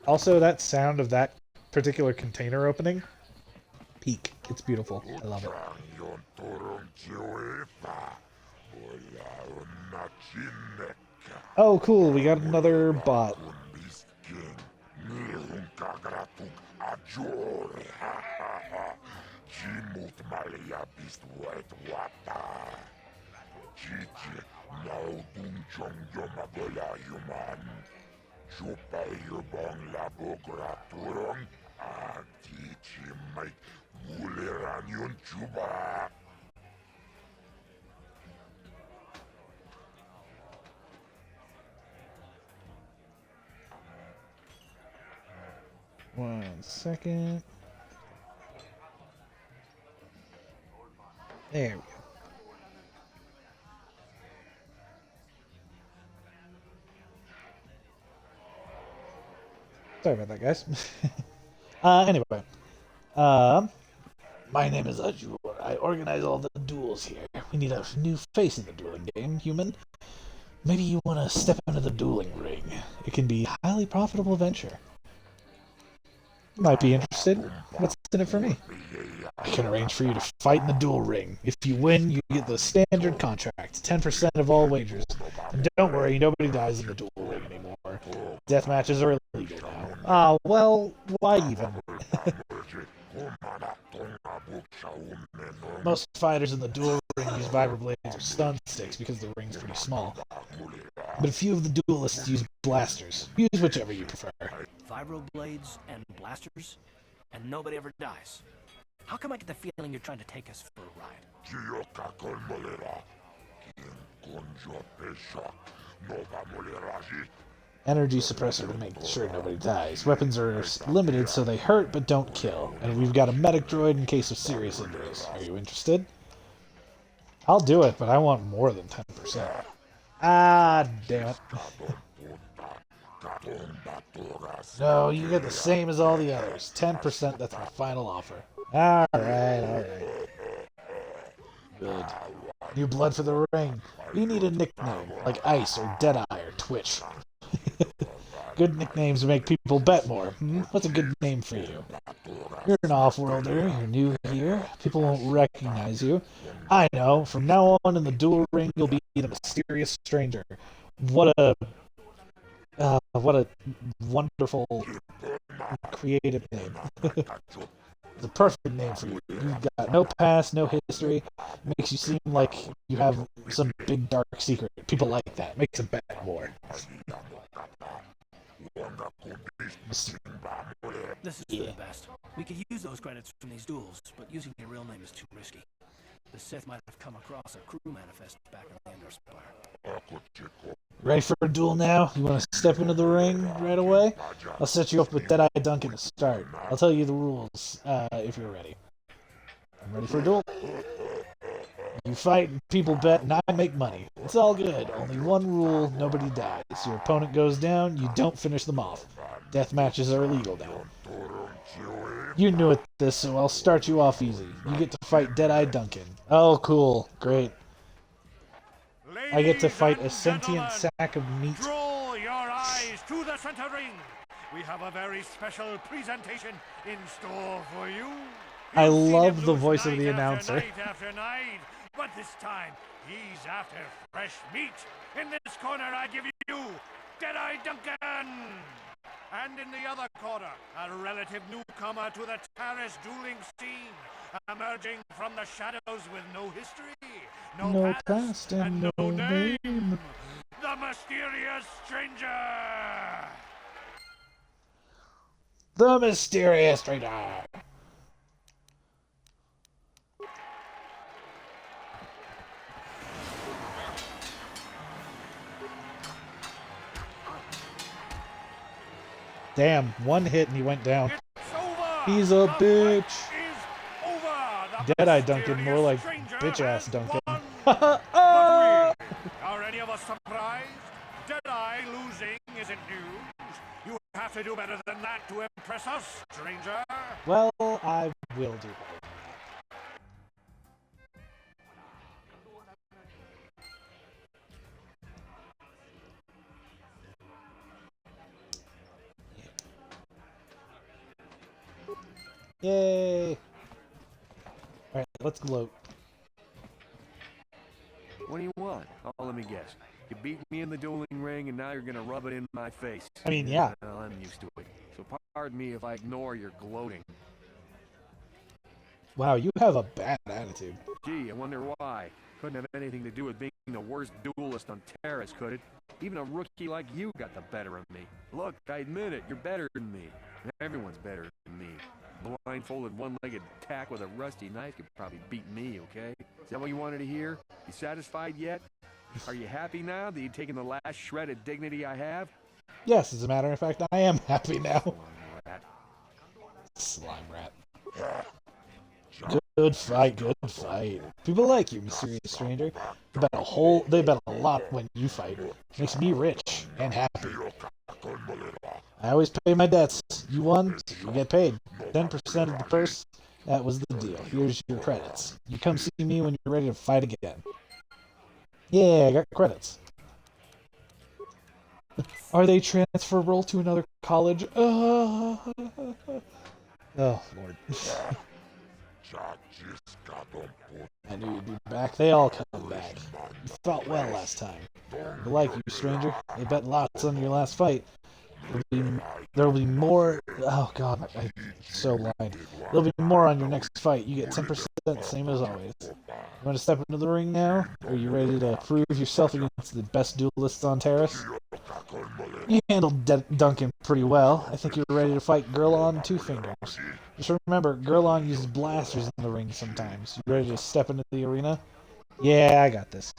Also, that sound of that particular container opening, peak. It's beautiful. I love it. Oh, cool. We got another bot. One second. There we go. Sorry about that, guys. Anyway. My name is Azure. I organize all the duels here. We need a new face in the dueling game, human. Maybe you want to step into the dueling ring. It can be a highly profitable venture. Might be interested. What's in it for me? I can arrange for you to fight in the duel ring. If you win, you get the standard contract, 10% of all wagers. And don't worry, nobody dies in the duel ring anymore. Death matches are illegal now. Ah, well, why even? Most fighters in the duel ring use vibroblades or stun sticks because the ring's pretty small. But a few of the duelists use blasters. Use whichever you prefer. Vibroblades and blasters, and nobody ever dies. How come I get the feeling you're trying to take us for a ride? Energy suppressor to make sure nobody dies. Weapons are limited so they hurt but don't kill. And we've got a medic droid in case of serious injuries. Are you interested? I'll do it, but I want more than 10%. Ah, damn it. No, you get the same as all the others. 10%, that's my final offer. Alright. Good. New blood for the ring. You need a nickname, like Ice or Deadeye or Twitch. Good nicknames make people bet more. What's a good name for you? You're an off-worlder, you're new here, people won't recognize you. I know, from now on in the duel ring you'll be the mysterious stranger. What a wonderful, creative name. The perfect name for you. You've got no past, no history. Makes you seem like you have some big dark secret. People like that. Makes them bet more. This is for the best. We could use those credits from these duels, but using your real name is too risky. The Sith might have come across a crew manifest back in the Endor Spire. Ready for a duel now? You want to step into the ring right away? I'll set you up with Deadeye Duncan to start. I'll tell you the rules if you're ready. I'm ready for a duel. You fight, people bet, and I make money. It's all good. Only one rule, nobody dies. Your opponent goes down, you don't finish them off. Death matches are illegal now. You knew it this, so I'll start you off easy. You get to fight Deadeye Duncan. Oh, cool. Great. I get to fight a sentient sack of meat. Draw your eyes to the center ring. We have a very special presentation in store for you. I love the voice of the announcer. Night after night, but this time he's after fresh meat. In this corner, I give you Deadeye Duncan. And in the other corner, a relative newcomer to the Taris dueling scene, emerging from the shadows with no history, no past, and no name. The mysterious stranger. The mysterious stranger. Damn, one hit and he went down. He's a bitch. Deadeye Duncan, more like bitch-ass Duncan. Are any of us surprised? Deadeye losing isn't news. You have to do better than that to impress us, stranger. Well, I will do better. Yay! Alright, let's gloat. What do you want? Oh, let me guess. You beat me in the dueling ring, and now you're gonna rub it in my face. I mean, yeah. Well, I'm used to it. So pardon me if I ignore your gloating. Wow, you have a bad attitude. Gee, I wonder why. Couldn't have anything to do with being the worst duelist on Taris, could it? Even a rookie like you got the better of me. Look, I admit it, you're better than me. Everyone's better than me. Blindfolded, one-legged tack with a rusty knife could probably beat me, okay? Is that what you wanted to hear? You satisfied yet? Are you happy now that you've taken the last shred of dignity I have? Yes, as a matter of fact, I am happy now. Slime rat. Good fight, good fight. People like you, mysterious stranger. They bet a lot when you fight. Makes me rich and happy. I always pay my debts. You won, so you get paid. 10% of the purse, that was the deal. Here's your credits. You come see me when you're ready to fight again. Yeah, I got credits. Are they transferable to another college? Oh, Lord. I knew you'd be back. They all come back. You fought well last time. They like you, stranger. They bet lots on your last fight. There'll be more. Oh god, I'm so blind. There'll be more on your next fight. You get 10%, same as always. You want to step into the ring now? Are you ready to prove yourself against the best duelists on Taris? You handled Duncan pretty well. I think you're ready to fight Gurlon Two Fingers. Just remember, Gurlon uses blasters in the ring sometimes. You ready to step into the arena? Yeah, I got this.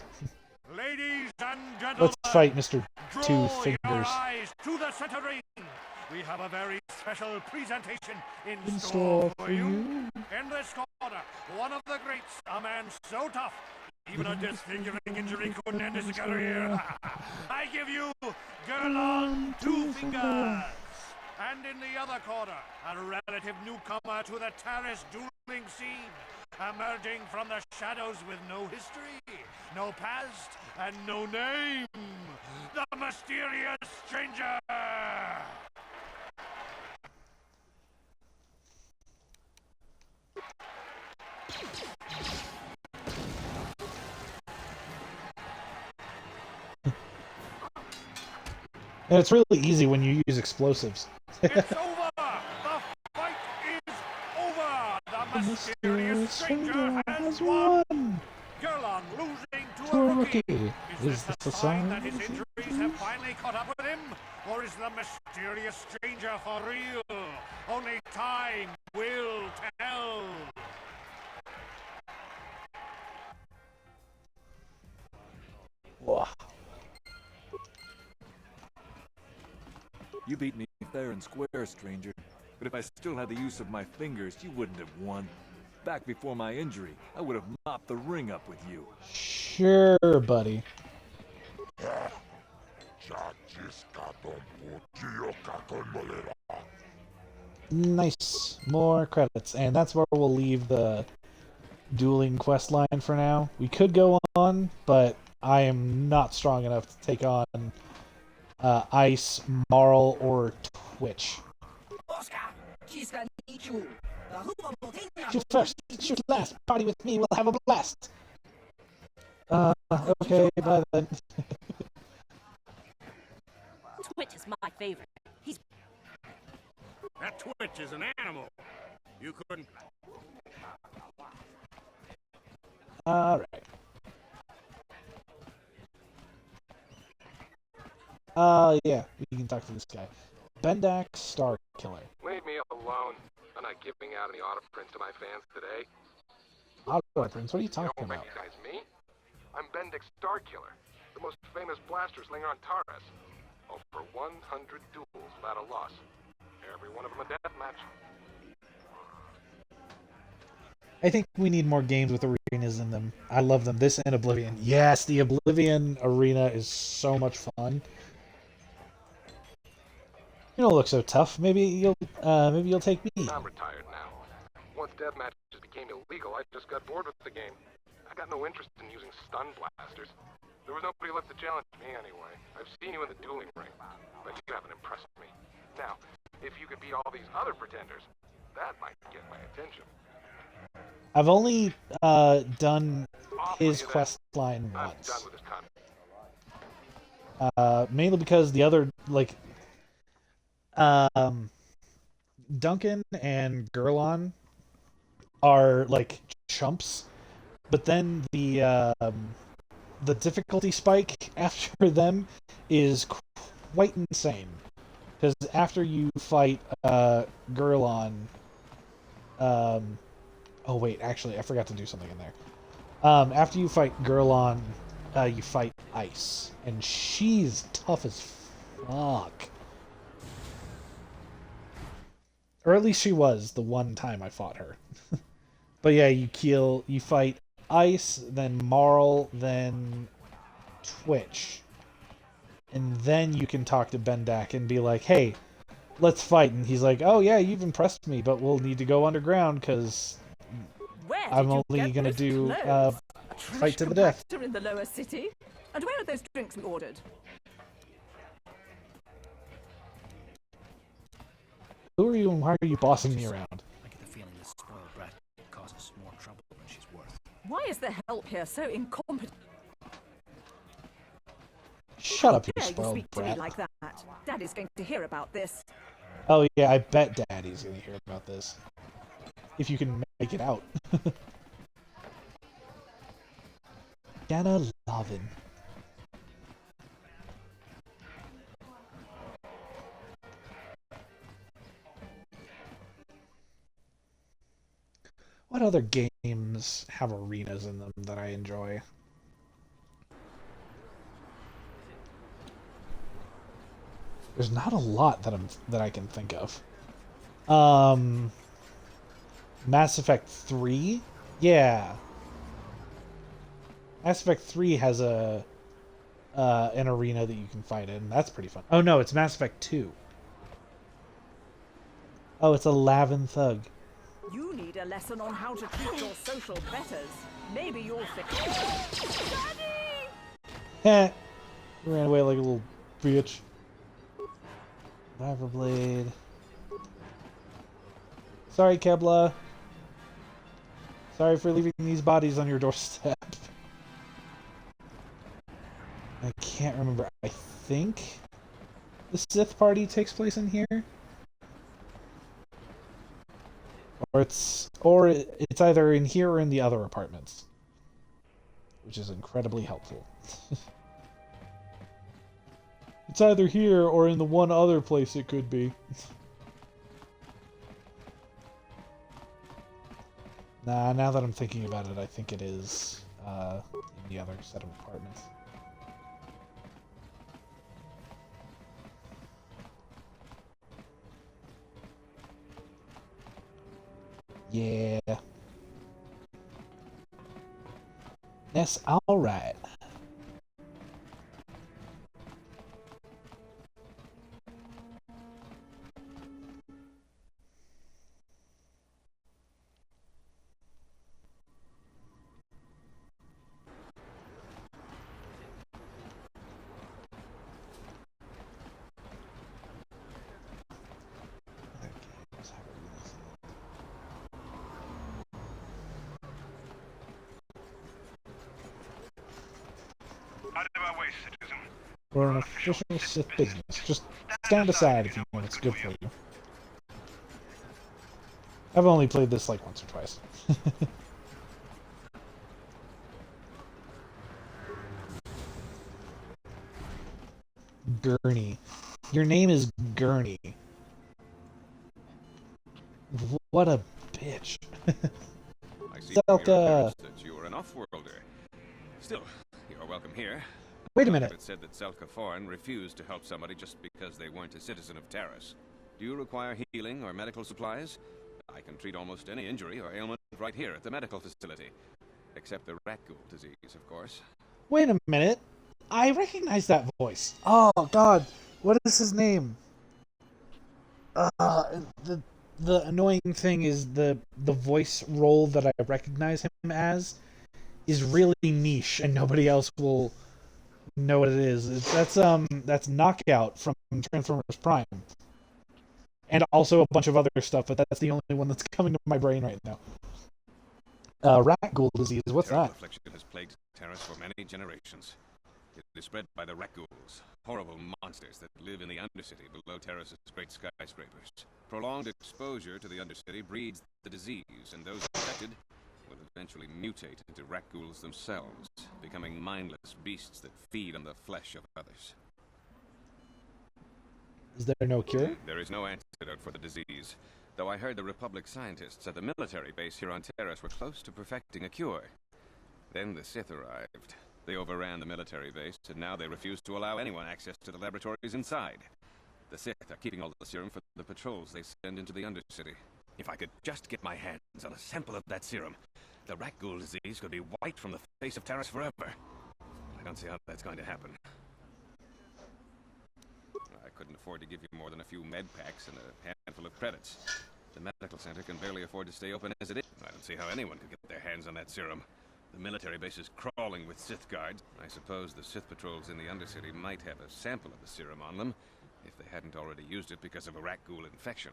Ladies and gentlemen, let's fight Mr. Two Fingers. Your eyes to the center ring. We have a very special presentation in store for you. In this corner, one of the greats, a man so tough, even a disfiguring injury couldn't end his career. I give you Gurlon Two Fingers. And in the other corner, a relative newcomer to the Taris dueling scene, emerging from the shadows with no history, no past, and no name, the mysterious stranger! And it's really easy when you use explosives. It's over! The fight is over! The The mysterious stranger has won! Gurlon losing to a rookie. Is this a sign that his injuries have finally caught up with him? Or is the mysterious stranger for real? Only time will tell. Wow. You beat me fair and square, stranger. But if I still had the use of my fingers, you wouldn't have won. Back before my injury, I would have mopped the ring up with you. Sure, buddy. Nice. More credits. And that's where we'll leave the dueling quest line for now. We could go on, but I am not strong enough to take on Ice, Marl, or Twitch. Shoot first, shoot last. Party with me, we'll have a blast. Okay, bye then. Twitch is my favorite. He's... That Twitch is an animal. You couldn't... Alright. Yeah, we can talk to this guy. Bendak Star Killer. Leave me alone. I'm not giving out any autoprints to my fans today. Autoprints? What are you talking Don't about? recognize me? I'm Bendak Star Killer, the most famous blaster slinger on Taurus. Over 100 duels without a loss. Every one of them a death match. I think we need more games with arenas in them. I love them. This and Oblivion. Yes, the Oblivion arena is so much fun. You don't look so tough. Maybe you'll take me. I'm retired now. Once death matches became illegal, I just got bored with the game. I got no interest in using stun blasters. There was nobody left to challenge me anyway. I've seen you in the dueling ring, but you haven't impressed me. Now, if you could beat all these other pretenders, that might get my attention. I've only done his quest line once. I'm done with this con. Mainly because the other, like, Duncan and Gurlon are like chumps, but then the difficulty spike after them is quite insane. Because after you fight Gurlon, oh wait, actually I forgot to do something in there. After you fight Gurlon, you fight Ice, and she's tough as fuck. Or at least she was the one time I fought her. But yeah, you fight Ice, then Marl, then Twitch. And then you can talk to Bendak and be like, hey, let's fight. And he's like, oh yeah, you've impressed me, but we'll need to go underground because I'm only going to do fight to the death. In the lower city? And where are those drinks we ordered? Who are you and why are you bossing me around? I get the feeling this spoiled brat causes more trouble than she's worth. Why is the help here so incompetent? Shut up, you Dare you spoiled speak to me brat. like that? Daddy's going to hear about this. Oh yeah, I bet Daddy's gonna hear about this. If you can make it out. Gonna love him. What other games have arenas in them that I enjoy? There's not a lot that I can think of. Mass Effect 3? Yeah. Mass Effect 3 has an arena that you can fight in. That's pretty fun. Oh no, it's Mass Effect 2. Oh, it's a Lavin Thug. You need a lesson on how to treat your social betters. Maybe you'll fix Daddy! Heh. Ran away like a little bitch. Blade. Sorry, Kebla. Sorry for leaving these bodies on your doorstep. I can't remember. I think the Sith party takes place in here? it's either in here or in the other apartments, which is incredibly helpful. It's either here or in the one other place it could be. Nah, now that I'm thinking about it, I think it is in the other set of apartments. Yeah. That's alright. Out of our way, citizen. We're an official Sith business. Just stand aside if you know what's good for you. I've only played this like once or twice. Gurney. Your name is Gurney. What a bitch. I see from your appearance that you are an off-worlder. Still, you're welcome here. Wait a minute. It said that Selka Foreign refused to help somebody just because they weren't a citizen of Terrace. Do you require healing or medical supplies? I can treat almost any injury or ailment right here at the medical facility. Except the rat ghoul disease, of course. Wait a minute. I recognize that voice. Oh, God. What is his name? The annoying thing is the voice role that I recognize him as is really niche, and nobody else will know what it is. That's Knockout from Transformers Prime, and also a bunch of other stuff. But that's the only one that's coming to my brain right now. Rat ghoul disease. What's that? Affliction has plagued Terrace for many generations. It is spread by the rat ghouls, horrible monsters that live in the Undercity below Terrace's great skyscrapers. Prolonged exposure to the Undercity breeds the disease, and those infected will eventually mutate into rat ghouls themselves, becoming mindless beasts that feed on the flesh of others. Is there no cure? There is no antidote for the disease, though I heard the Republic scientists at the military base here on Terrace were close to perfecting a cure. Then the Sith arrived. They overran the military base, and now they refuse to allow anyone access to the laboratories inside. The Sith are keeping all the serum for the patrols they send into the Undercity. If I could just get my hands on a sample of that serum, the rat ghoul disease could be wiped from the face of Terrace forever. I don't see how that's going to happen. I couldn't afford to give you more than a few med packs and a handful of credits. The medical center can barely afford to stay open as it is. I don't see how anyone could get their hands on that serum. The military base is crawling with Sith guards. I suppose the Sith patrols in the Undercity might have a sample of the serum on them, if they hadn't already used it because of a rat ghoul infection.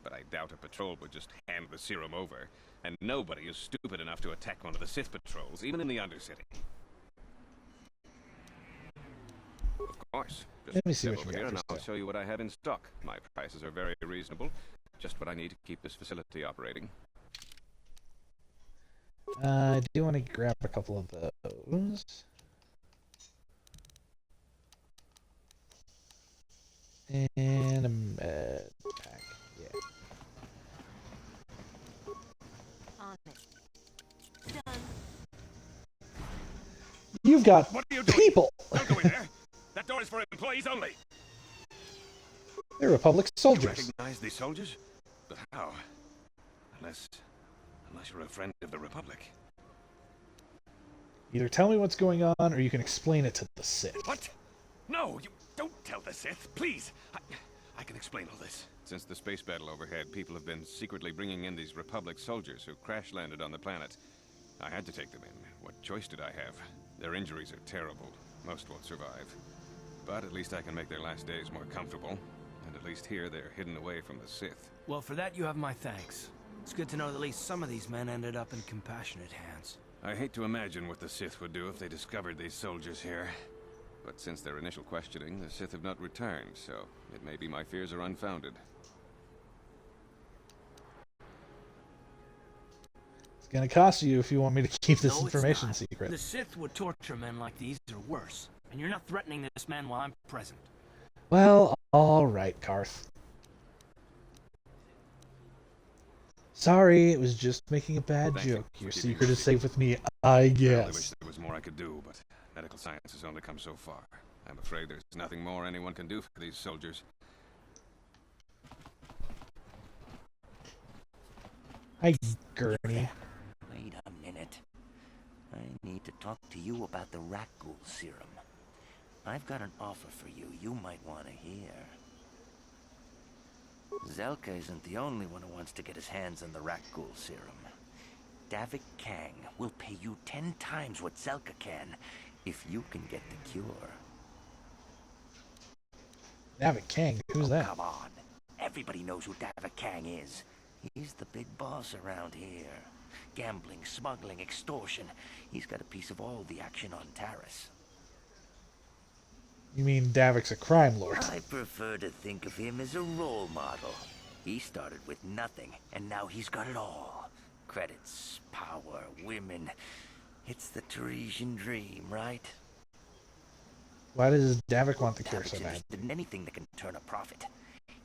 But I doubt a patrol would just hand the serum over, and nobody is stupid enough to attack one of the Sith patrols, even in the Undercity. Of course. Just Let me see step what over you here got and for I'll show you what I have in stock. My prices are very reasonable. Just what I need to keep this facility operating. I do want to grab a couple of those. And a med pack, yeah. On it. Done. You've got What are you doing? people! Don't go in there. That door is for employees only. They're Republic You soldiers. recognize these soldiers? But how? Unless you're a friend of the Republic. Either tell me what's going on, or you can explain it to the Sith. What? No, you don't tell the Sith, please. I can explain all this. Since the space battle overhead, people have been secretly bringing in these Republic soldiers who crash-landed on the planet. I had to take them in. What choice did I have? Their injuries are terrible. Most won't survive. But at least I can make their last days more comfortable. And at least here, they're hidden away from the Sith. Well, for that you have my thanks. It's good to know that at least some of these men ended up in compassionate hands. I hate to imagine what the Sith would do if they discovered these soldiers here. But since their initial questioning, the Sith have not returned, so it may be my fears are unfounded. gonna cost you if you want me to keep this No, it's information not. secret. The Sith would torture men like these or worse, and you're not threatening this man while I'm present. Well, alright, Karth. Sorry, it was just making a bad Thank you joke. for Your keeping secret me is safe. safe with me, I I wish guess. there was more I could do, but medical science has only come so far. I'm afraid there's nothing more anyone can do for these soldiers. Hi, Gurney. Wait a minute. I need to talk to you about the Rakghoul serum. I've got an offer for you might want to hear. Zelka isn't the only one who wants to get his hands on the Rakghoul serum. Davik Kang will pay you 10 times what Zelka can if you can get the cure. Davik Kang, who's that? Come on. Everybody knows who Davik Kang is. He's the big boss around here. Gambling, smuggling, extortion. He's got a piece of all the action on Taris. You mean Davik's a crime lord? I prefer to think of him as a role model. He started with nothing, and now he's got it all. Credits, power, women. It's the Tarisian dream, right? Why does Davik want the cure Davik's so bad? interested in anything that can turn a profit.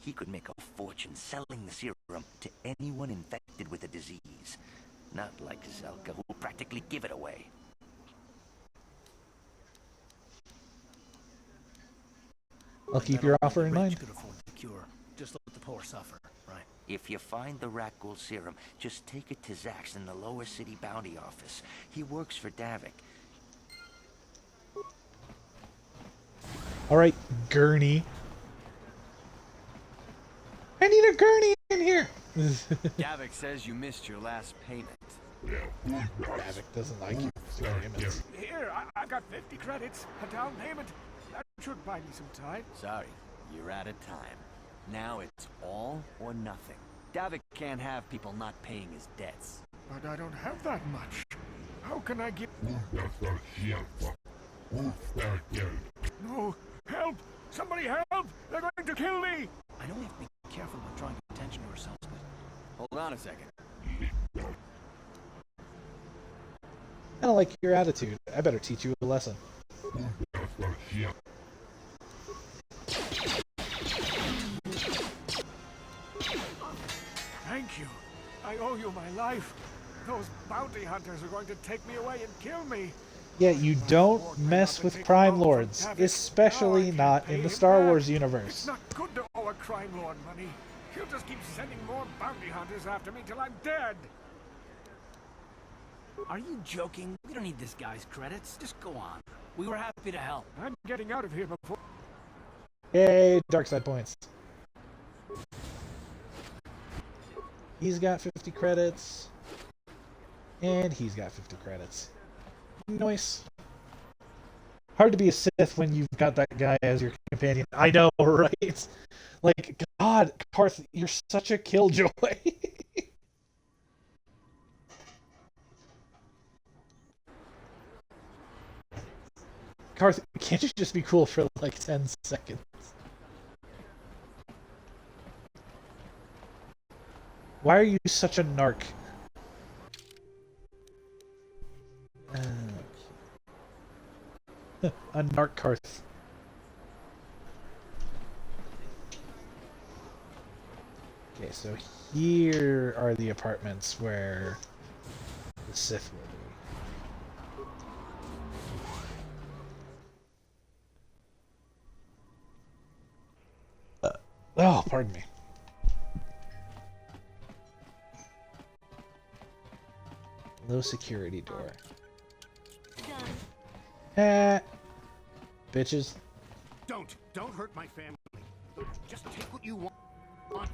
He could make a fortune selling the serum to anyone infected with a disease. Not like Zelka, who will practically give it away. I'll keep your offer in mind. Could afford the cure. Just let the poor suffer, right? If you find the Rakghoul serum, just take it to Zax in the Lower City Bounty Office. He works for Davik. Alright, Gurney. I need a gurney in here! Davik says you missed your last payment. Davik doesn't like you. Here, I've got 50 credits, a down payment. That should buy me some time. Sorry, you're out of time. Now it's all or nothing. Davik can't have people not paying his debts. But I don't have that much. How can I give... No! Help! Somebody help! They're going to kill me! I know we have to be careful about drawing attention to ourselves, but... Hold on a second. I don't like your attitude. I better teach you a lesson. Thank you. I owe you my life. Those bounty hunters are going to take me away and kill me. Yeah, you don't mess with crime lords, especially not in the Star Wars universe. It's not good to owe a crime lord money. He'll just keep sending more bounty hunters after me till I'm dead. Are you joking? We don't need this guy's credits. Just go on. We were happy to help. I'm getting out of here before... Yay, dark side points. He's got 50 credits. And he's got 50 credits. Nice. Hard to be a Sith when you've got that guy as your companion. I know, right? Like, God, Karth, you're such a killjoy. Karth, can't you just be cool for like 10 seconds? Why are you such a narc? A narc Karth. Okay, so here are the apartments where the Sith will be. Oh, pardon me. Low security door. Bitches. Don't hurt my family. Just take what you want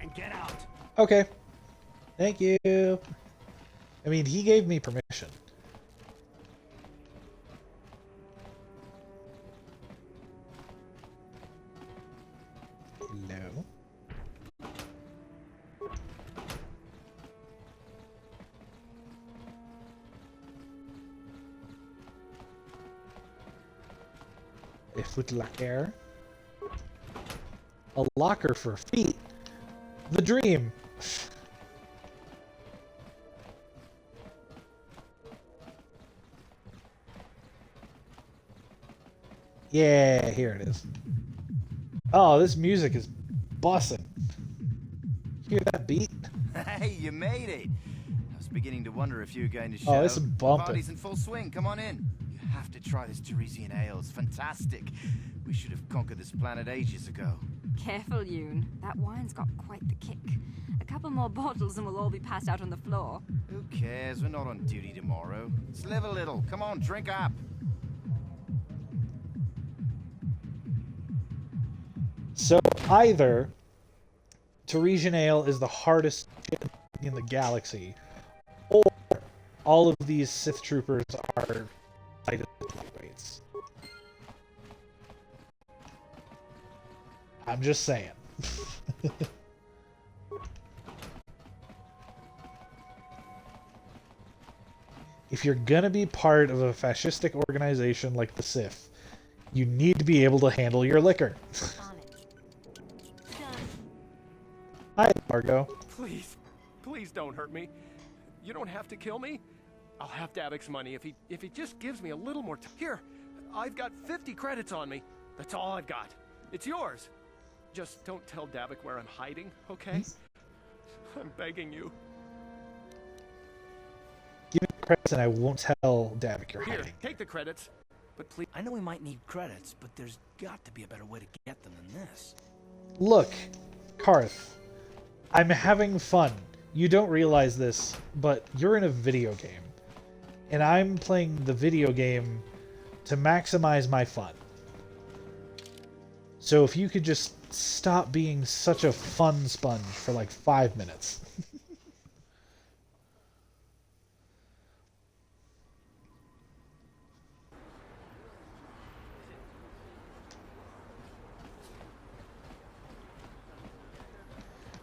and get out. Okay. Thank you. I mean, he gave me permission. Hello. A footlocker. A locker for feet. The dream. Yeah, here it is. Oh, this music is bussin'. Hear that beat? Hey, you made it! I was beginning to wonder if you were going to show. Oh, it's bumping. The party's in full swing, come on in. You have to try this Teresian ale, it's fantastic. We should have conquered this planet ages ago. Careful, Yoon. That wine's got quite the kick. A couple more bottles and we'll all be passed out on the floor. Who cares? We're not on duty tomorrow. Let's live a little. Come on, drink up. So either Teresian Ale is the hardest shit in the galaxy, or all of these Sith troopers are lightweights. I'm just saying. If you're gonna be part of a fascistic organization like the Sith, you need to be able to handle your liquor. Hi, Margo. Please, please don't hurt me. You don't have to kill me. I'll have Davik's money if he just gives me a little more time. Here, I've got 50 credits on me. That's all I've got. It's yours. Just don't tell Davik where I'm hiding, okay? I'm begging you. Give me the credits and I won't tell Davik you're Here, hiding. take the credits. But please. I know we might need credits, but there's got to be a better way to get them than this. Look, Karth, I'm having fun. You don't realize this, but you're in a video game. And I'm playing the video game to maximize my fun. So if you could just stop being such a fun sponge for like 5 minutes.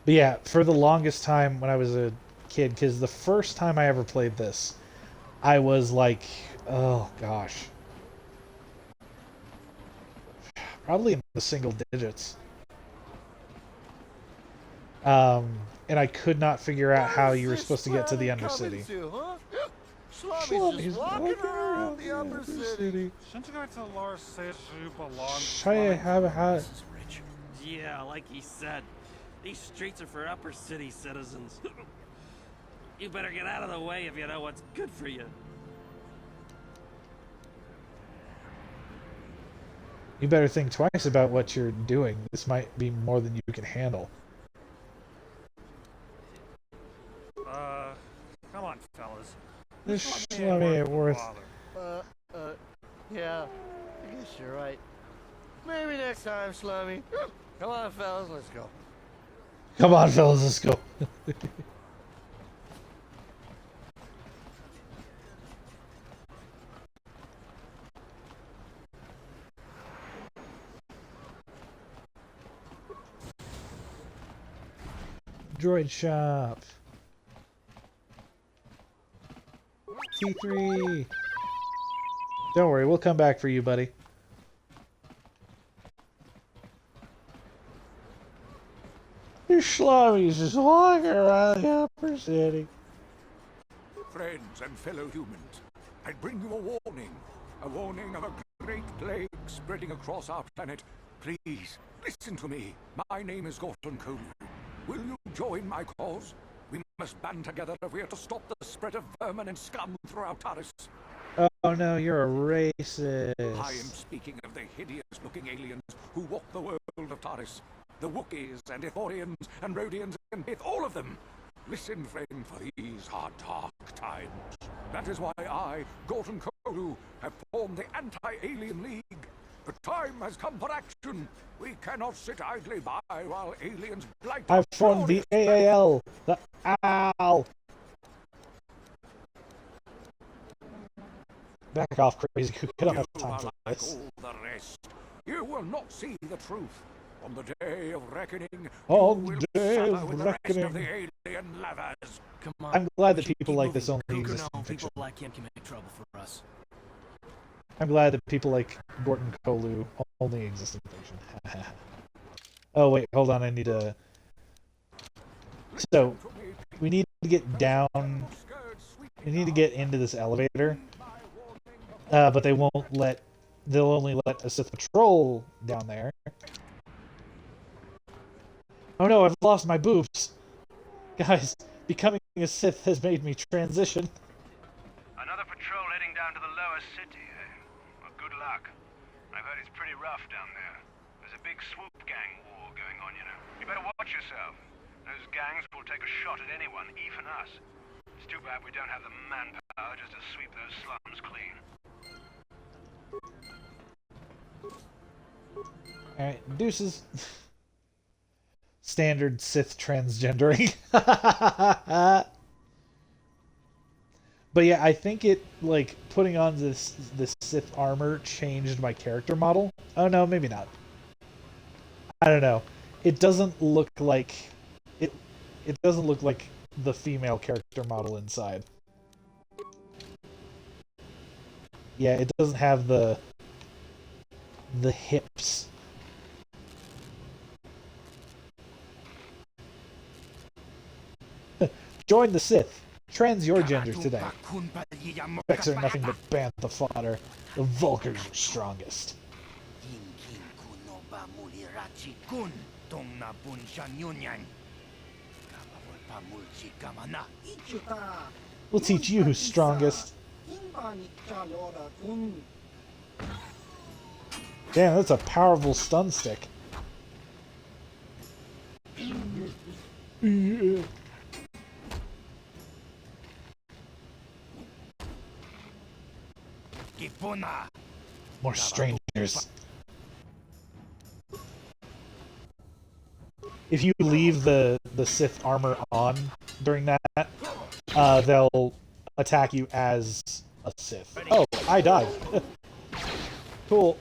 But yeah, for the longest time when I was a kid, because the first time I ever played this, I was like, oh gosh. Probably in the single digits. And I could not figure out how you were supposed to get to the Undercity. Slummy's walking around the Upper City. Shouldn't you go to Lars says you belong? Yeah, like he said. These streets are for Upper City citizens. You better get out of the way if you know what's good for you. You better think twice about what you're doing. This might be more than you can handle. Come on, fellas. This Slummy ain't worth... Yeah, I guess you're right. Maybe next time, Slummy. Come on, fellas, let's go. Come on, fellas, let's go. Droid shop. T3. Don't worry, we'll come back for you, buddy. These slummies just walking around the Upper City. Friends and fellow humans, I bring you a warning of a great plague spreading across our planet. Please, listen to me. My name is Gorton Kolu. Will you join my cause? We must band together if we are to stop the spread of vermin and scum throughout Taris. Oh no, you're a racist. I am speaking of the hideous-looking aliens who walk the world of Taris. The Wookiees and Ithorians and Rhodians and Bith, all of them. Listen, friend, for these are dark times. That is why I, Gorton Kolu, have formed the Anti-Alien League. The time has come for action. We cannot sit idly by while aliens blight our I've formed the AAL. The OW. Back off, crazy cook. I don't have time for this. all the rest. You will not see the truth. On the day of reckoning, On you the will day suffer of with the rest of the reckoning. alien lovers. Come on. I'm glad that keep people like moving. this only Who exist know in fiction. people like him can make trouble for us. I'm glad that people like Gorton Kolu only exist in fiction. Oh wait, hold on, I need to... So, we need to get down... We need to get into this elevator. But they won't let they'll only let a Sith patrol down there. Oh no, I've lost my boobs! Guys, becoming a Sith has made me transition. Another patrol heading down to the lower city, eh? Well, good luck. I've heard it's pretty rough down there. There's a big swoop gang war going on, you know. You better watch yourself. Those gangs will take a shot at anyone, even us. It's too bad we don't have the manpower just to sweep those slums clean. Alright, deuces. Standard Sith transgendering. But yeah, I think it, like, putting on this Sith armor changed my character model. Oh no, maybe not. I don't know. It doesn't look like... It doesn't look like the female character model inside. Yeah, it doesn't have the hips. Join the Sith. Trans your gender today. Specs are nothing but bantha fodder. The Vulkars are strongest. We'll teach you who's strongest. Damn, that's a powerful stun stick. Yeah. More strangers. If you leave the Sith armor on during that, they'll attack you as a Sith. Oh, I died. Cool.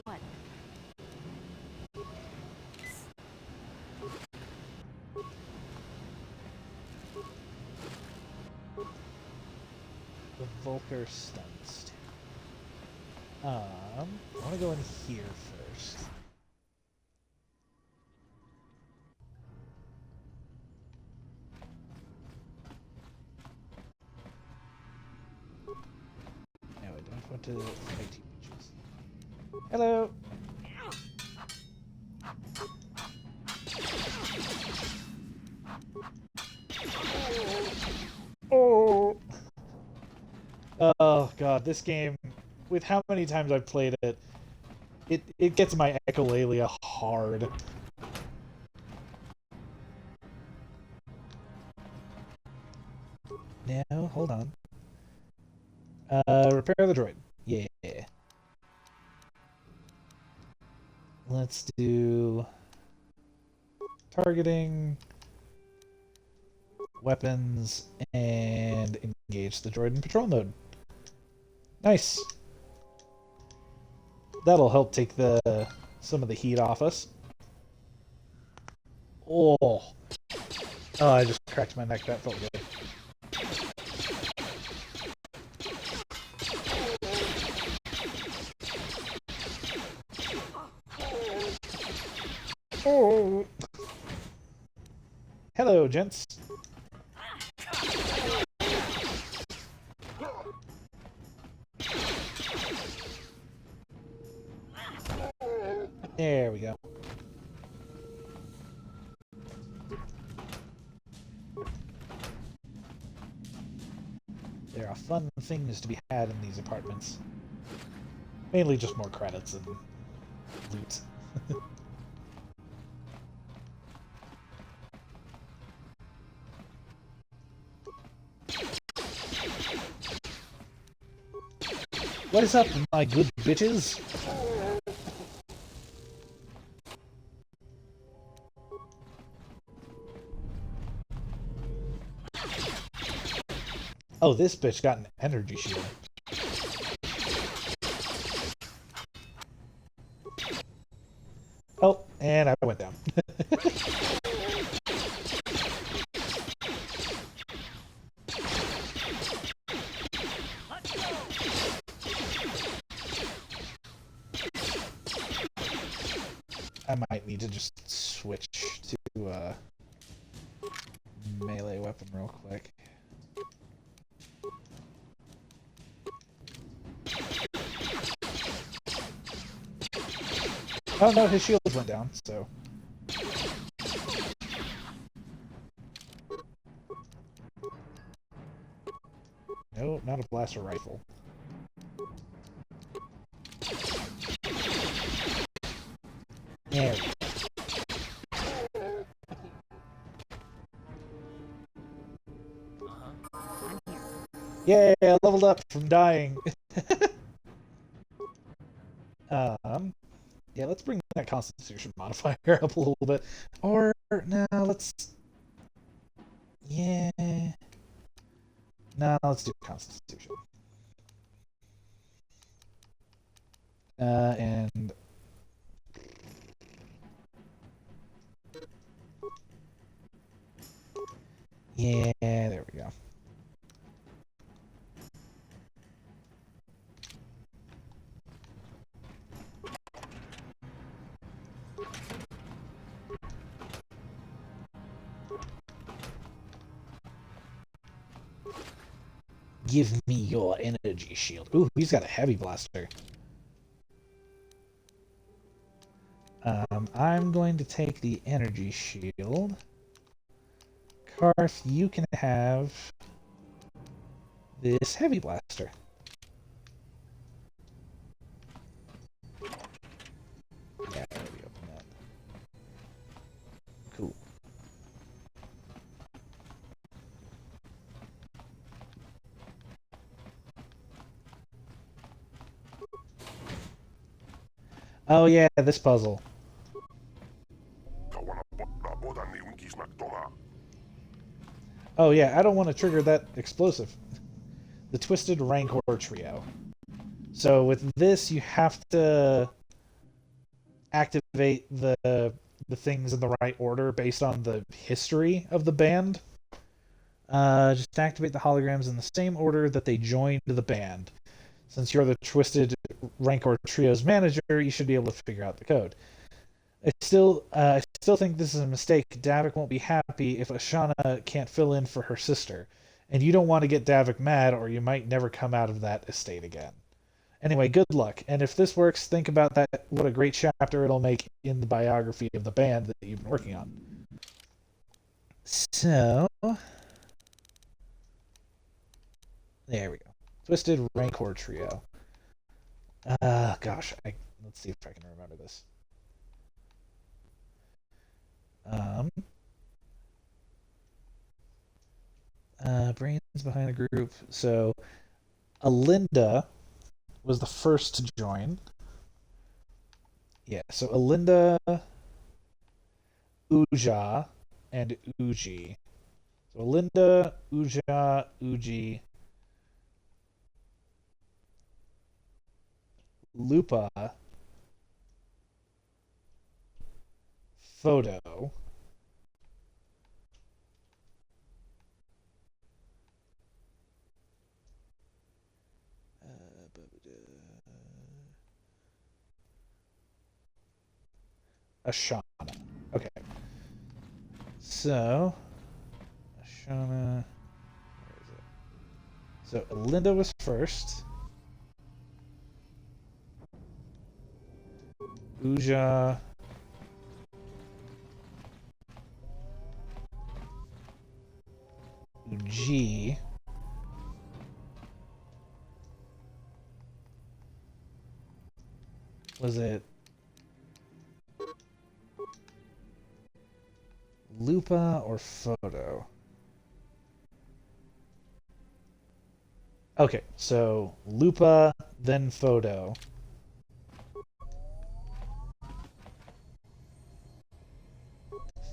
What? The Vulkar stuns. I want to go in here first. No, I don't want to fight two bitches. Hello. Oh god, this game, with how many times I've played it, it gets my echolalia hard. Now, hold on. Repair the droid. Yeah. Let's do targeting, weapons, and engage the droid in patrol mode. Nice. That'll help take some of the heat off us. Oh, I just cracked my neck. That felt good. Oh. Hello, gents. There we go. There are fun things to be had in these apartments. Mainly just more credits and loot. What is up, my good bitches? Oh, this bitch got an energy shield. Oh, and I went down. I might need to just switch to melee weapon real quick. Oh no, his shield went down, so... No, not a blaster rifle. There we go. Yay, I leveled up from dying. Yeah, let's bring that Constitution modifier up a little bit. Or, no, let's... Yeah... No, let's do Constitution. And... Yeah, there we go. Give me your energy shield. Ooh, he's got a heavy blaster. I'm going to take the energy shield. Karth, you can have this heavy blaster. Yeah, there we open that. Cool. Oh yeah, this puzzle. Oh yeah, I don't want to trigger that explosive. The Twisted Rancor Trio. So with this, you have to activate the things in the right order based on the history of the band. Just activate the holograms in the same order that they joined the band. Since you're the Twisted Rancor Trio's manager, you should be able to figure out the code. I still think this is a mistake. Davik won't be happy if Ashana can't fill in for her sister. And you don't want to get Davik mad, or you might never come out of that estate again. Anyway, good luck. And if this works, think about that. What a great chapter it'll make in the biography of the band that you've been working on. So... there we go. Twisted Rancor Trio. Gosh, let's see if I can remember this. Brains behind the group. So, Alinda was the first to join. Yeah, so Alinda, Uja, and Uji. So Alinda, Uja, Uji, Lupa, Photo, Ashana. Okay. So, Ashana. Where is it? So, Alinda was first. Uja. Uji. Was it Lupa or Photo? Okay, so Lupa, then Photo.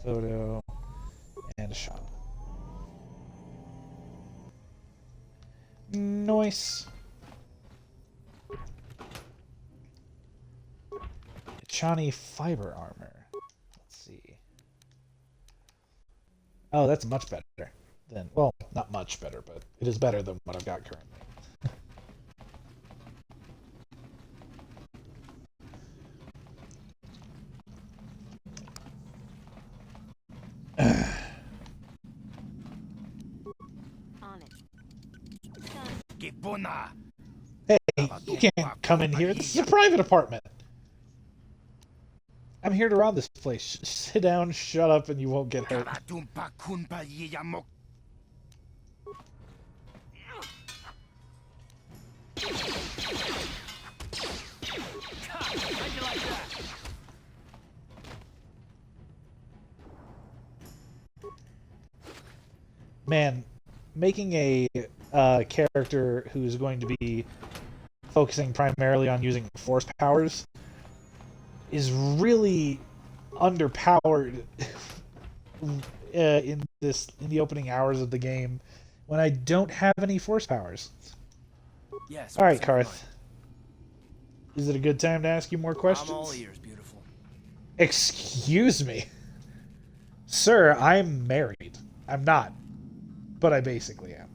Photo and Ashana. Nice. Chani fiber armor. Let's see. Oh, that's much better than, well, not much better, but it is better than what I've got currently. Hey, you can't come in here. This is a private apartment. I'm here to rob this place. Sit down, shut up, and you won't get hurt. Man, making a character who's going to be focusing primarily on using force powers is really underpowered in the opening hours of the game when I don't have any force powers. Yes. All right, Karth. Is it a good time to ask you more questions? I'm all ears, beautiful. Excuse me. Sir, I'm married. I'm not, but I basically am.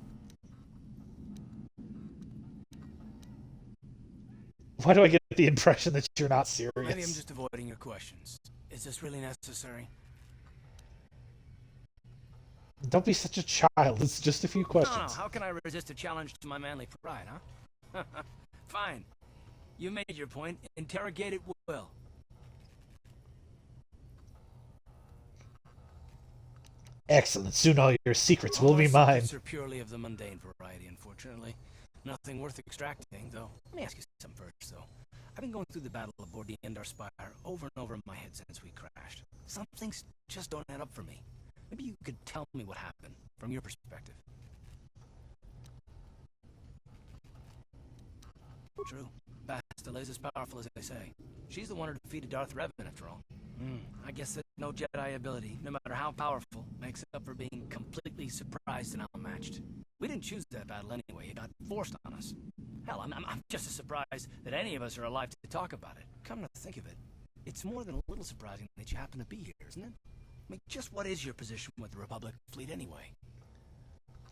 Why do I get the impression that you're not serious? Maybe I'm just avoiding your questions. Is this really necessary? Don't be such a child. It's just a few questions. No, how can I resist a challenge to my manly pride, huh? Fine. You made your point. Interrogate it well. Excellent. Soon all your secrets will be mine. Secrets are purely of the mundane variety, unfortunately. Nothing worth extracting, though. Let me ask you something first, though. I've been going through the battle aboard the Endar Spire over and over in my head since we crashed. Some things just don't add up for me. Maybe you could tell me what happened, from your perspective. True. Bastila is as powerful as they say. She's the one who defeated Darth Revan, after all. I guess that no Jedi ability, no matter how powerful, makes up for being completely surprised and outmatched. We didn't choose that battle anyway. It got forced on us. Hell, I'm just as surprised that any of us are alive to talk about it. Come to think of it, it's more than a little surprising that you happen to be here, isn't it? I mean, just what is your position with the Republic fleet anyway?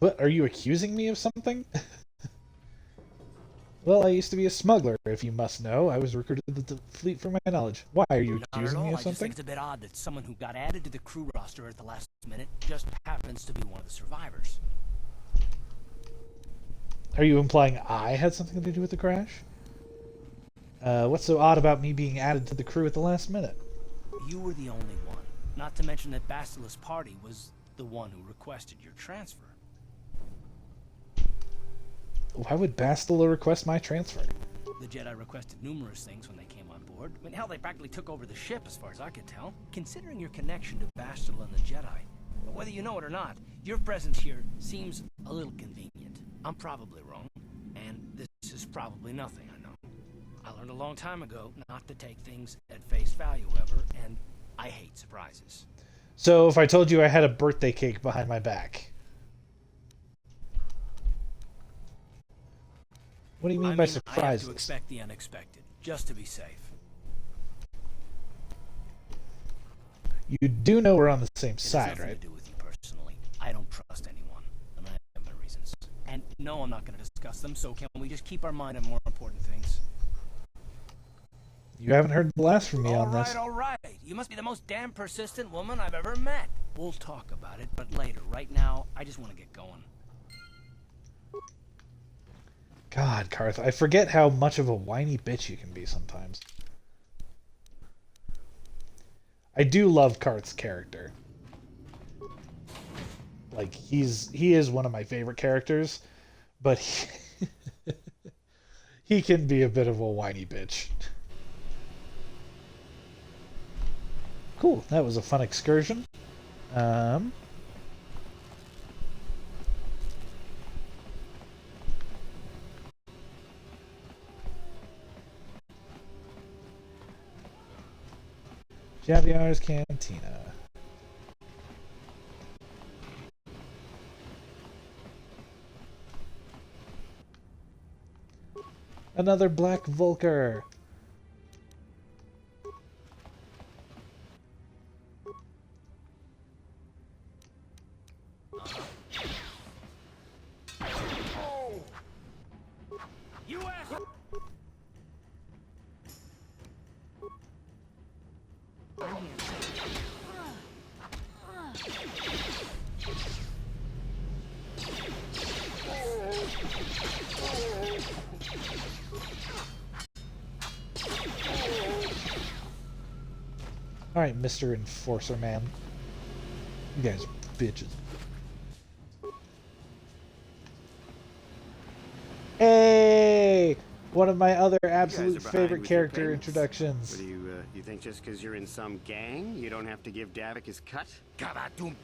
What, are you accusing me of something? Well, I used to be a smuggler, if you must know. I was recruited to the fleet for my knowledge. Why, are you accusing me of I just think something? it's a bit odd that someone who got added to the crew roster at the last minute just happens to be one of the survivors. Are you implying I had something to do with the crash? What's so odd about me being added to the crew at the last minute? You were the only one. Not to mention that Bastila's party was the one who requested your transfer. Why would Bastila request my transfer? The Jedi requested numerous things when they came on board. I mean, hell, they practically took over the ship, as far as I could tell. Considering your connection to Bastila and the Jedi, whether you know it or not, your presence here seems a little convenient. I'm probably wrong, and this is probably nothing, I know. I learned a long time ago not to take things at face value ever, and I hate surprises. So if I told you I had a birthday cake behind my back... What do you mean by surprises? I have to expect the unexpected, just to be safe. You do know we're on the same side, right? It has nothing to do with you personally. I don't trust anyone, and I have my reasons. And no, I'm not going to discuss them, so can we just keep our mind on more important things? You haven't heard the last from me on this. All right. You must be the most damn persistent woman I've ever met. We'll talk about it, but later. Right now, I just want to get going. God, Karth, I forget how much of a whiny bitch you can be sometimes. I do love Karth's character. Like, he is one of my favorite characters, but he can be a bit of a whiny bitch. Cool, that was a fun excursion. Javiar's Cantina. Another Black Vulcar. Alright, Mr. Enforcer Man. You guys are bitches. Hey! One of my other absolute favorite character introductions. What do you think just because you're in some gang, you don't have to give Davik his cut? I don't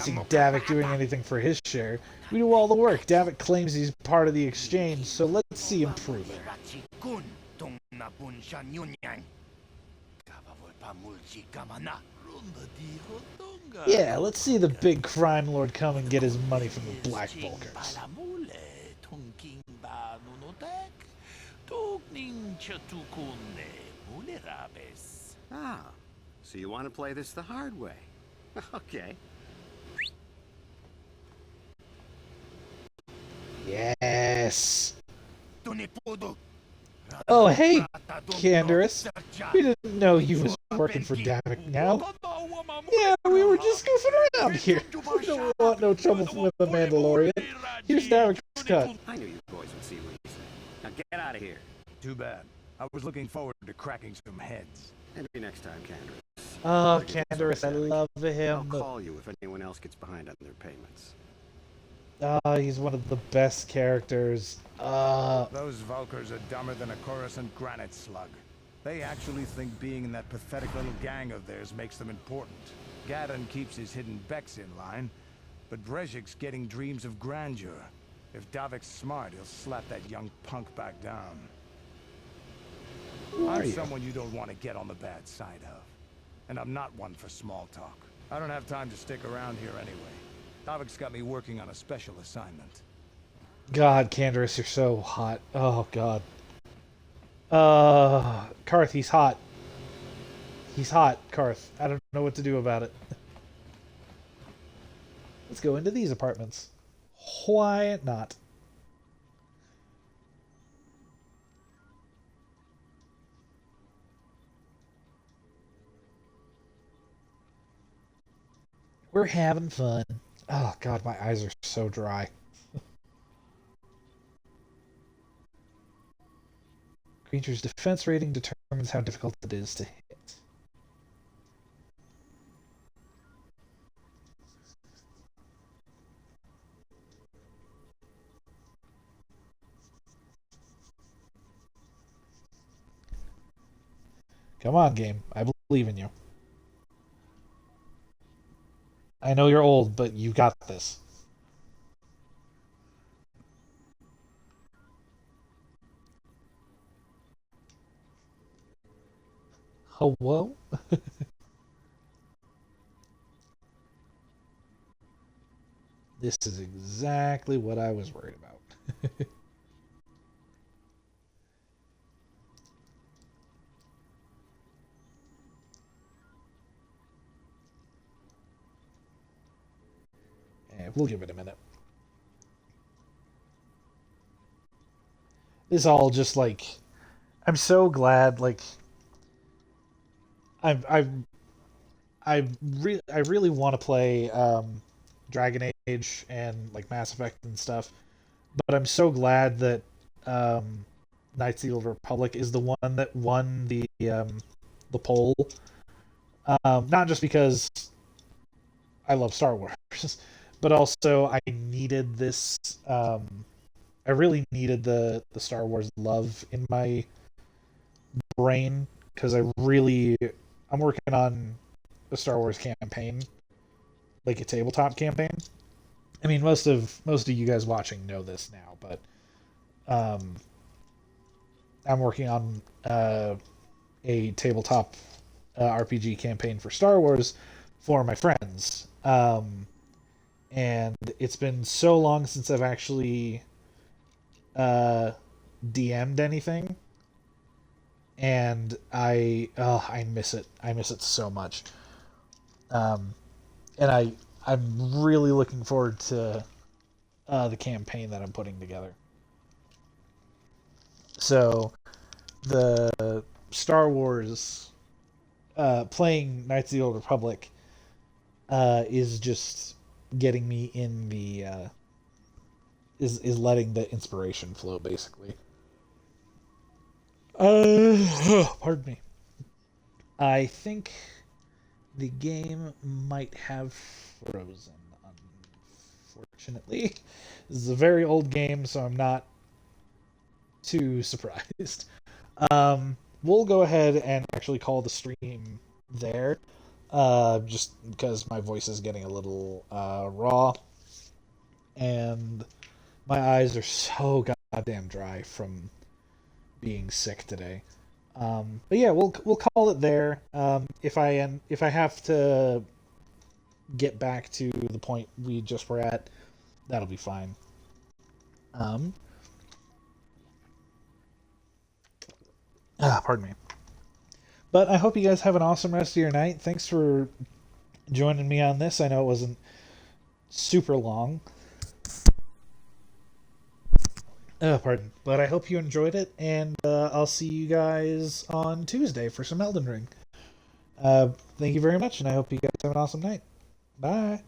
see Davik doing anything for his share. We do all the work. Davik claims he's part of the exchange, so let's see him prove it. Yeah, let's see the big crime lord come and get his money from the Black Vulcans. Ah, so you want to play this the hard way. Okay. Yes. Oh, hey, Canderous. We didn't know you was working for Davik now. Yeah, we were just goofing around here. We don't want no trouble with the Mandalorian. Here's Davik's cut. I knew you boys would see reason. Now get out of here. Too bad. I was looking forward to cracking some heads. Maybe next time, Canderous. Oh, Canderous, I love him. I'll call you if anyone else gets behind on their payments. He's one of the best characters. Those Vulkars are dumber than a Coruscant granite slug. They actually think being in that pathetic little gang of theirs makes them important. Gadon keeps his hidden Becks in line, but Brejik's getting dreams of grandeur. If Davik's smart, he'll slap that young punk back down. I'm someone you don't want to get on the bad side of. And I'm not one for small talk. I don't have time to stick around here anyway. Davik's got me working on a special assignment. God, Canderous, you're so hot. Oh, God. Karth, he's hot. He's hot, Karth. I don't know what to do about it. Let's go into these apartments. Why not? We're having fun. Oh, God, my eyes are so dry. Creature's defense rating determines how difficult it is to hit. Come on, game. I believe in you. I know you're old, but you got this. Hello? This is exactly what I was worried about. We'll give it a minute. This all just like, I'm so glad. Like, I really want to play Dragon Age and like Mass Effect and stuff, but I'm so glad that Knights of the Old Republic is the one that won the poll. Not just because I love Star Wars, but also I needed this. I really needed the Star Wars love in my brain because I'm working on a Star Wars campaign, like a tabletop campaign. I mean, most of you guys watching know this now, but I'm working on a tabletop RPG campaign for Star Wars for my friends. And it's been so long since I've actually DM'd anything, and I miss it. I miss it so much. And I'm really looking forward to the campaign that I'm putting together. So the Star Wars playing Knights of the Old Republic is just getting me in is letting the inspiration flow, basically. Pardon me. I think the game might have frozen, unfortunately. This is a very old game, so I'm not too surprised. We'll go ahead and actually call the stream there, just because my voice is getting a little raw, and my eyes are so goddamn dry from being sick today. But yeah, we'll call it there. If I have to get back to the point we just were at, that'll be fine. Pardon me. But I hope you guys have an awesome rest of your night. Thanks for joining me on this. I know it wasn't super long. Pardon. But I hope you enjoyed it, and I'll see you guys on Tuesday for some Elden Ring. Thank you very much, and I hope you guys have an awesome night. Bye.